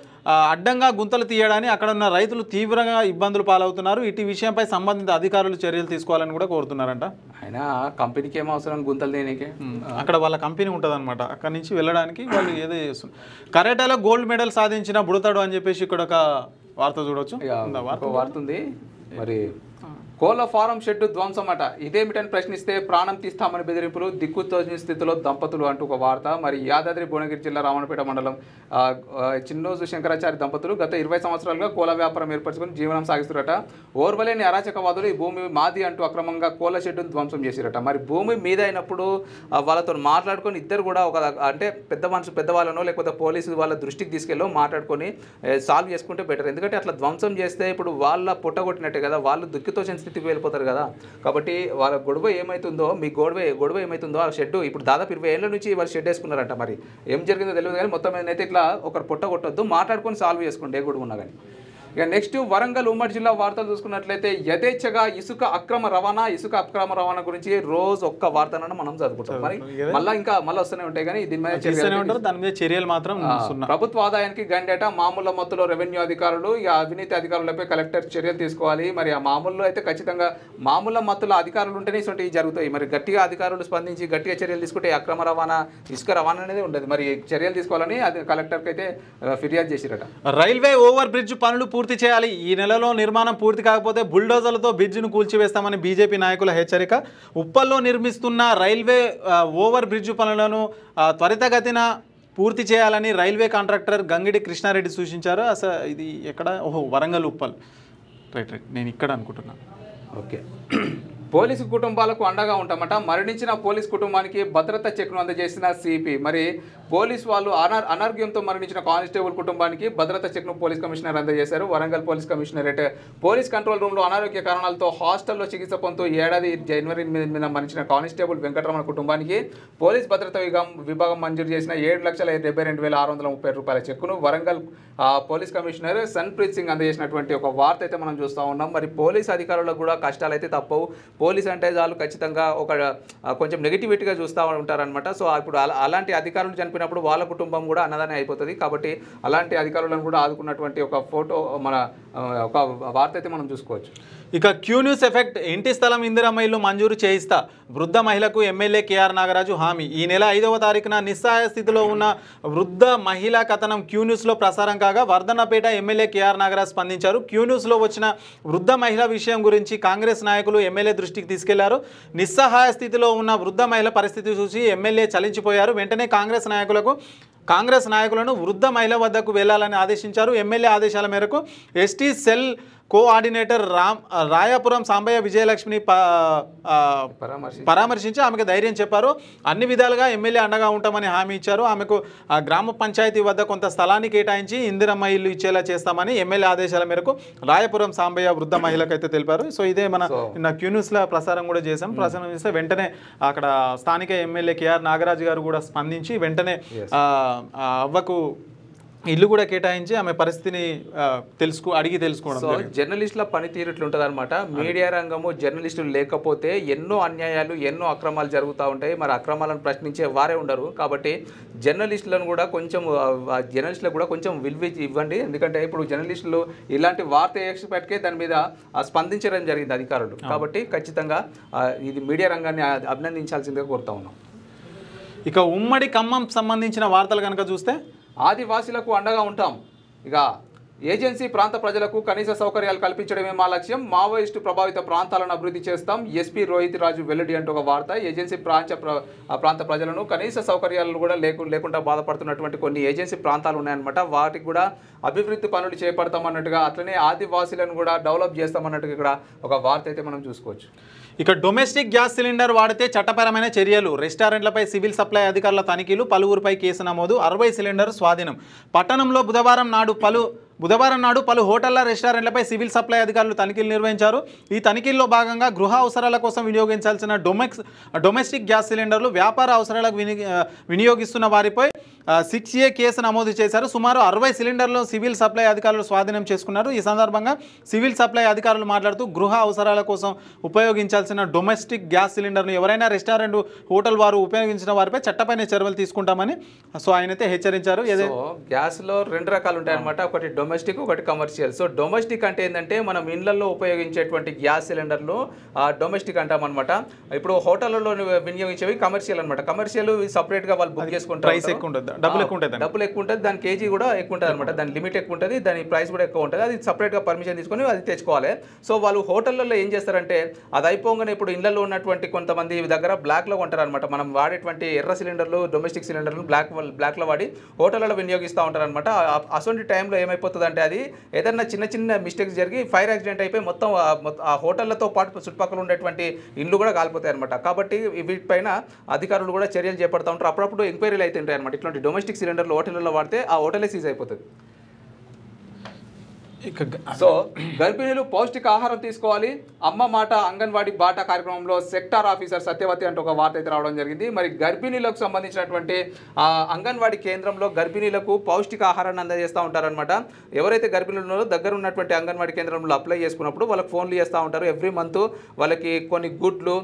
అడ్డంగా గుంతలు తీయడాన్ని అక్కడ ఉన్న రైతులు తీవ్రంగా ఇబ్బందులు పాలవుతున్నారు. ఇటు విషయంపై సంబంధిత అధికారులు చర్యలు తీసుకోవాలని కూడా కోరుతున్నారంట. అయినా కంపెనీకి ఏం అవసరం గుంతలు దేనికి, అక్కడ వాళ్ళ కంపెనీ ఉంటుంది అనమాట. అక్కడి నుంచి వెళ్ళడానికి వాళ్ళు ఏదో చేస్తున్నారు. కరాటేలో గోల్డ్ మెడల్ సాధించిన బుడతాడు అని చెప్పేసి ఇక్కడ ఒక వార్త చూడొచ్చు. వార్త ఉంది. మరి కోళ్ల ఫారం షెడ్ ధ్వంసం అట, ఇదేమిటని ప్రశ్నిస్తే ప్రాణం తీస్తామని బెదిరింపులు, దిక్కుతోచని స్థితిలో దంపతులు అంటూ ఒక వార్త. మరి యాదాద్రి భువనగిరి జిల్లా రావణపేట మండలం చిన్నోజు శంకరాచారి దంపతులు గత 20 సంవత్సరాలుగా కోళ్ల వ్యాపారం ఏర్పరచుకుని జీవనం సాగిస్తారట. ఓర్వలేని అరాచకవాదులు ఈ భూమి మాది అంటూ అక్రమంగా కోళ్ల షెడ్డును ధ్వంసం చేసిరట. మరి భూమి మీద అయినప్పుడు వాళ్ళతో మాట్లాడుకొని ఇద్దరు కూడా ఒక అంటే పెద్దవాళ్ళనో లేకపోతే పోలీసు వాళ్ళ దృష్టికి తీసుకెళ్ళో మాట్లాడుకొని సాల్వ్ చేసుకుంటే బెటర్. ఎందుకంటే అట్లా ధ్వంసం చేస్తే ఇప్పుడు వాళ్ళ పుట్టగొట్టినట్టే కదా, వాళ్ళు దిక్కుతోచని స్థితికి వెళ్ళిపోతారు కదా. కాబట్టి వాళ్ళ గొడవ ఏమవుతుందో మీ గొడవ ఏమవుతుందో ఆ షెడ్ ఇప్పుడు దాదాపు 20 ఏళ్ళ నుంచి వాళ్ళు షెడ్ వేసుకున్నారంట. మరి ఏం జరిగిందో తెలియదు కానీ మొత్తం మీద అయితే ఇట్లా ఒకరు పుట్టగొట్టొద్దు, మాట్లాడుకొని సాల్వ్ చేసుకోండి ఏ గొడవ ఉన్నా కానీ. ఇక నెక్స్ట్ వరంగల్ ఉమ్మడి జిల్లా వార్తలు చూసుకున్నట్లయితే యథేచ్ఛగా ఇసుక అక్రమ రవాణా గురించి రోజు ఒక్క వార్తలను మనం చదువుకుంటాం. మరి మళ్ళీ వస్తూనే ఉంటాయి కానీ దీని మీద చర్యలు మాత్రం ప్రభుత్వ ఆదాయానికి గండేట మామూలు మొత్తంలో రెవెన్యూ అధికారులు ఇక అవినీతి అధికారులపై కలెక్టర్ చర్యలు తీసుకోవాలి. మరి ఆ మామూలు అయితే ఖచ్చితంగా మామూలు మొత్తంలో అధికారులు ఉంటేనే ఇటువంటి జరుగుతాయి. మరి గట్టిగా అధికారులు స్పందించి గట్టిగా చర్యలు తీసుకుంటే అక్రమ రవాణా ఇసుక రవాణా అనేది ఉండదు. మరి చర్యలు తీసుకోవాలని అది కలెక్టర్కి అయితే ఫిర్యాదు చేసిరట. రైల్వే ఓవర్ బ్రిడ్జ్ పనులు పూర్తి చేయాలి, ఈ నెలలో నిర్మాణం పూర్తి కాకపోతే బుల్డోజర్లతో బ్రిడ్జిను కూల్చివేస్తామని బీజేపీ నాయకుల హెచ్చరిక. ఉప్పల్లో నిర్మిస్తున్న రైల్వే ఓవర్ బ్రిడ్జ్ పనులను త్వరితగతిన పూర్తి చేయాలని రైల్వే కాంట్రాక్టర్ గంగిడి కృష్ణారెడ్డి సూచించారు. అసలు ఇది ఎక్కడ? వరంగల్ ఉప్పల్. రైట్ నేను ఇక్కడ అనుకుంటున్నాను. ఓకే. పోలీసు కుటుంబాలకు అండగా ఉంటామట, మరణించిన పోలీస్ కుటుంబానికి భద్రతా చెక్ను అందజేసిన సిపి. మరి పోలీసు వాళ్ళు అనారోగ్యంతో మరణించిన కానిస్టేబుల్ కుటుంబానికి భద్రతా చెక్ను పోలీస్ కమిషనర్ అందజేశారు. Warangal police commissionerate police control రూమ్లో అనారోగ్య కారణాలతో హాస్టల్లో చికిత్స పొందుతూ ఏడాది జనవరి 8న మరణించిన కానిస్టేబుల్ వెంకటరమణ కుటుంబానికి పోలీస్ భద్రతా విభాగం మంజూరు చేసిన 7,72,630 రూపాయల చెక్కును వరంగల్ పోలీస్ కమిషనర్ సన్ప్రీత్ సింగ్ అందజేసినటువంటి ఒక వార్త అయితే మనం చూస్తూ ఉన్నాం. మరి పోలీస్ అధికారులకు కూడా కష్టాలు అయితే తప్పవు. పోలీస్ అంటే వాళ్ళు ఖచ్చితంగా కొంచెం నెగిటివిటీగా చూస్తూ ఉంటారనమాట. సో ఇప్పుడు అలాంటి అధికారులు చనిపోయినప్పుడు వాళ్ళ కుటుంబం కూడా అన్నదానే అయిపోతుంది. కాబట్టి అలాంటి అధికారులను కూడా ఆదుకున్నటువంటి ఒక ఫోటో ఒక వార్త అయితే మనం చూసుకోవచ్చు. ఇక క్యూ న్యూస్ ఎఫెక్ట్, ఇంటి స్థలం ఇందిరమ్మ ఇల్లు మంజూరు చేయిస్తా, వృద్ధ మహిళకు ఎమ్మెల్యే కేఆర్ నాగరాజు హామీ. ఈ నెల 5వ తారీఖున నిస్సహాయ స్థితిలో ఉన్న వృద్ధ మహిళా కథనం క్యూ న్యూస్లో ప్రసారం కాగా వర్ధన్నపేట ఎమ్మెల్యే కేఆర్ నాగరాజు స్పందించారు. క్యూ న్యూస్లో వచ్చిన వృద్ధ మహిళ విషయం గురించి కాంగ్రెస్ నాయకులు ఎమ్మెల్యే దృష్టికి తీసుకెళ్లారు. నిస్సహాయ స్థితిలో ఉన్న వృద్ధ మహిళ పరిస్థితి చూసి ఎమ్మెల్యే చలించిపోయారు. వెంటనే కాంగ్రెస్ నాయకులను వృద్ధ మహిళ వద్దకు వెళ్లాలని ఆదేశించారు. ఎమ్మెల్యే ఆదేశాల మేరకు ఎస్టీ సెల్ కోఆర్డినేటర్ రాయాపురం సాంబయ్య విజయలక్ష్మిని పరామర్శించి ఆమెకు ధైర్యం చెప్పారు. అన్ని విధాలుగా ఎమ్మెల్యే అండగా ఉంటామని హామీ ఇచ్చారు. ఆమెకు గ్రామ పంచాయతీ వద్ద కొంత స్థలాన్ని కేటాయించి ఇందిరమ్మ ఇల్లు ఇచ్చేలా చేస్తామని ఎమ్మెల్యే ఆదేశాల మేరకు రాయపురం సాంబయ్య వృద్ధ మహిళకైతే తెలిపారు. సో ఇదే మన క్యూ న్యూస్లో ప్రసారం కూడా చేసాం. ప్రసారం చేస్తే వెంటనే అక్కడ స్థానిక ఎమ్మెల్యే కేఆర్ నాగరాజు గారు కూడా స్పందించి వెంటనే అవ్వకు ఇల్లు కూడా కేటాయించి ఆమె పరిస్థితిని అడిగి తెలుసుకోవడం. సో జర్నలిస్టుల పనితీరు ఇట్లుంటుంది అనమాట. మీడియా రంగము జర్నలిస్టులు లేకపోతే ఎన్నో అన్యాయాలు ఎన్నో అక్రమాలు జరుగుతూ ఉంటాయి. మరి అక్రమాలను ప్రశ్నించే వారే ఉండరు. కాబట్టి జర్నలిస్టులకు కూడా కొంచెం విలువ ఇవ్వండి. ఎందుకంటే ఇప్పుడు జర్నలిస్టులు ఇలాంటి వార్త ఎక్స్పర్ట్కే దాని మీద స్పందించడం జరిగింది అధికారులు. కాబట్టి ఖచ్చితంగా ఇది మీడియా రంగాన్ని అభినందించాల్సిందిగా కోరుతా ఉన్నాం. ఇక ఉమ్మడి ఖమ్మం సంబంధించిన వార్తలు కనుక చూస్తే ఆదివాసీలకు అండగా ఉంటాం. ఇక ఏజెన్సీ ప్రాంత ప్రజలకు కనీస సౌకర్యాలు కల్పించడమే మా లక్ష్యం, మావోయిస్టు ప్రభావిత ప్రాంతాలను అభివృద్ధి చేస్తాం, ఎస్పీ రోహిత్ రాజు వెల్లడి అంటూ ఒక వార్త. ఏజెన్సీ ప్రాంత ప్రజలను కనీస సౌకర్యాలు కూడా లేకుండా బాధపడుతున్నటువంటి కొన్ని ఏజెన్సీ ప్రాంతాలు ఉన్నాయన్నమాట. వాటికి కూడా అభివృద్ధి పనులు చేపడతామన్నట్టుగా, అట్లనే ఆదివాసీలను కూడా డెవలప్ చేస్తామన్నట్టుగా ఇక్కడ ఒక వార్త అయితే మనం చూసుకోవచ్చు. ఇక డొమెస్టిక్ గ్యాస్ సిలిండర్ వాడితే చట్టపరమైన చర్యలు, రెస్టారెంట్లపై సివిల్ సప్లై అధికారుల తనిఖీలు, పలువురిపై కేసు నమోదు, 60 సిలిండర్ స్వాధీనం. పట్టణంలో బుధవారం నాడు పలు హోటళ్ల రెస్టారెంట్లపై సివిల్ సప్లై అధికారులు తనిఖీలు నిర్వహించారు. ఈ తనిఖీల్లో భాగంగా గృహ అవసరాల కోసం వినియోగించాల్సిన డొమెస్టిక్ గ్యాస్ సిలిండర్లు వ్యాపార అవసరాలకు వినియోగిస్తున్న వారిపై 6A కేసు నమోదు చేశారు. సుమారు 60 సిలిండర్లు సివిల్ సప్లై అధికారులు స్వాధీనం చేసుకున్నారు. ఈ సందర్భంగా సివిల్ సప్లై అధికారులు మాట్లాడుతూ గృహ అవసరాల కోసం ఉపయోగించాల్సిన డొమెస్టిక్ గ్యాస్ సిలిండర్ను ఎవరైనా రెస్టారెంట్ హోటల్ వారు ఉపయోగించిన వారిపై చట్టపైన చర్యలు తీసుకుంటామని ఆయనైతే హెచ్చరించారు. గ్యాస్లో 2 రకాలు ఉంటాయన్నమాట, ఒకటి డొమెస్టిక్, ఒకటి కమర్షియల్. సో డొమెస్టిక్ అంటే ఏంటంటే మనం ఇళ్లలో ఉపయోగించేటువంటి గ్యాస్ సిలిండర్లు డొమెస్టిక్ అంటామన్నమాట. ఇప్పుడు హోటళ్లలో వినియోగించేవి కమర్షియల్ అనమాట. కమర్షియల్ సపరేట్గా వాళ్ళు బుక్ చేసుకుంటారు, ప్రైస్ ఎక్కువ ఉంటుంది, డబ్బులు ఎక్కువ ఉంటుంది, దాని కేజీ కూడా ఎక్కువ ఉంటుంది అనమాట, దాని లిమిట్ ఎక్కువ ఉంటుంది, దాని ప్రైస్ కూడా ఎక్కువ ఉంటుంది. అది సపరేట్గా పర్మిషన్ తీసుకొని అది తెచ్చుకోవాలి. సో వాళ్ళు హోటళ్లలో ఏం చేస్తారంటే అది అయిపోగానే ఇప్పుడు ఇళ్లలో ఉన్నటువంటి కొంతమంది దగ్గర బ్లాక్లో కొంటారు అనమాట. మనం వాడేటువంటి ఎర్ర సిలిండర్లు, డొమెస్టిక్ సిలిండర్లు బ్లాక్లో వాడి హోటళ్లలో వినియోగిస్తూ ఉంటారు అనమాట. అటువంటి టైంలో ఏమైపోతుంది అంటే అది ఏదైనా చిన్న మిస్టేక్స్ జరిగి ఫైర్ యాక్సిడెంట్ అయిపోయి మొత్తం ఆ హోటళ్లతో పాటు చుట్టుపక్కల ఉండేటువంటి ఇండ్లు కూడా కాలిపోతాయి అనమాట. కాబట్టి వీటిపైన అధికారులు కూడా చర్యలు చేపడుతూ ఉంటారు. అప్పుడప్పుడు ఎంక్వైరీలు అయితే ఉంటాయి అనమాట. ఇట్లాంటి డొమెస్టిక్ సిలిండర్లు హోటళ్లలో వాడితే ఆ హోటలే సీజ్ అయిపోతుంది. సో గర్భిణీలు పౌష్టికాహారం తీసుకోవాలి, అమ్మ మాట అంగన్వాడీ బాట కార్యక్రమంలో సెక్టార్ ఆఫీసర్ సత్యవతి అంటూ ఒక వార్త అయితే రావడం జరిగింది. మరి గర్భిణీలకు సంబంధించినటువంటి అంగన్వాడీ కేంద్రంలో గర్భిణీలకు పౌష్టికాహారాన్ని అందజేస్తూ ఉంటారనమాట. ఎవరైతే గర్భిణీలు ఉన్నారో దగ్గర ఉన్నటువంటి అంగన్వాడీ కేంద్రంలో అప్లై చేసుకున్నప్పుడు వాళ్ళకి ఫోన్లు చేస్తూ ఉంటారు. ఎవ్రీ మంత్ వాళ్ళకి కొన్ని గుడ్లు,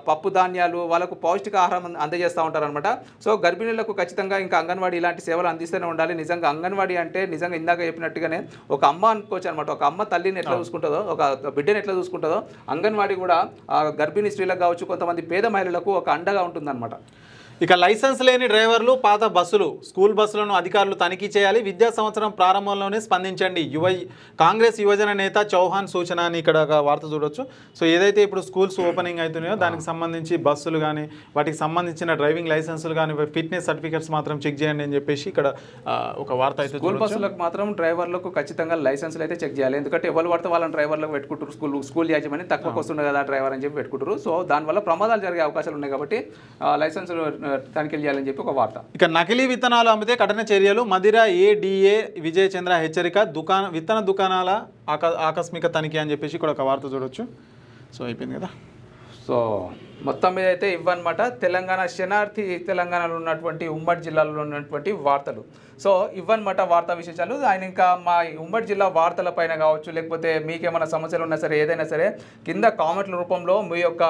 పప్పు ధాన్యాలు, వాళ్ళకు పౌష్టికాహారం అందజేస్తూ ఉంటారనమాట. సో గర్భిణీలకు ఖచ్చితంగా ఇంకా అంగన్వాడీ ఇలాంటి సేవలు అందిస్తూనే ఉండాలి. నిజంగా అంగన్వాడీ అంటే నిజంగా ఇందాక చెప్పినట్టుగానే ఒక అమ్మ అనుకోవచ్చు అనమాట. ఒక అమ్మ తల్లిని ఎట్లా చూసుకుంటుందో, ఒక బిడ్డని ఎట్లా చూసుకుంటుందో, అంగన్వాడీ కూడా గర్భిణీ స్త్రీలకు కావచ్చు, కొంతమంది పేద మహిళలకు ఒక అండగా ఉంటుందన్నమాట. ఇక లైసెన్స్ లేని డ్రైవర్లు, పాత బస్సులు, స్కూల్ బస్సులను అధికారులు తనిఖీ చేయాలి. విద్యా సంవత్సరం ప్రారంభంలోనే స్పందించండి. కాంగ్రెస్ యువజన నేత చౌహాన్ సూచన అని ఇక్కడ ఒక వార్త చూడొచ్చు. సో ఏదైతే ఇప్పుడు స్కూల్స్ ఓపెనింగ్ అవుతున్నాయో దానికి సంబంధించి బస్సులు కానీ వాటికి సంబంధించిన డ్రైవింగ్ లైసెన్సులు కానీ ఫిట్నెస్ సర్టిఫికేట్స్ మాత్రం చెక్ చేయండి అని చెప్పేసి ఇక్కడ ఒక వార్త అయితే. స్కూల్ బస్సులకు మాత్రం డ్రైవర్లకు ఖచ్చితంగా లైసెన్సులు అయితే చెక్ చేయాలి. ఎందుకంటే ఎవరు పడితే వాళ్ళని డ్రైవర్లకు పెట్టుకుంటారు. స్కూల్ యాజమాన్యం తక్కువకి వస్తుంది కదా డ్రైవర్ అని చెప్పి పెట్టుకుంటారు. సో దానివల్ల ప్రమాదాలు జరిగే అవకాశాలు ఉన్నాయి కాబట్టి లైసెన్సులు తనిఖీలు చేయాలని చెప్పి ఒక వార్త. ఇక నకిలీ విత్తనాలు అమ్మితే కఠిన చర్యలు, మదిర ఏడీఏ విజయ్ చంద్ర హెచ్చరిక, విత్తన దుకాణాల ఆకస్మిక తనిఖీ అని చెప్పేసి ఇక్కడ ఒక వార్త చూడొచ్చు. సో అయిపోయింది కదా. సో మొత్తం మీద అయితే ఇవ్వనమాట తెలంగాణ శనార్థి తెలంగాణలో ఉన్నటువంటి ఉమ్మడి జిల్లాలో ఉన్నటువంటి వార్తలు. సో ఇవ్వనమాట వార్తా విశేషాలు. ఆయన ఇంకా మా ఉమ్మడి జిల్లా వార్తల పైన కావచ్చు, లేకపోతే మీకేమైనా సమస్యలు ఉన్నా సరే, ఏదైనా సరే కింద కామెంట్ల రూపంలో మీ యొక్క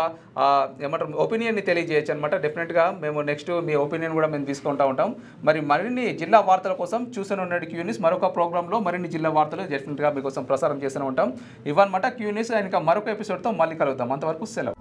ఏమంటారు ఒపీనియన్ని తెలియజేయచ్చు అనమాట. డెఫినెట్గా మేము నెక్స్ట్ మీ ఒపీనియన్ కూడా మేము తీసుకుంటూ ఉంటాం. మరి మరిన్ని జిల్లా వార్తల కోసం చూస్తూనే ఉన్నట్టు క్యూన్యూస్ మరొక ప్రోగ్రాంలో మరిన్ని జిల్లా వార్తలు డెఫినెట్గా మీకోసం ప్రసారం చేస్తూనే ఉంటాం. ఇవ్వనమాట క్యూన్యూస్. ఇంకా మరొక ఎపిసోడ్తో మళ్ళీ కలుద్దాం. అంతవరకు సెలవు.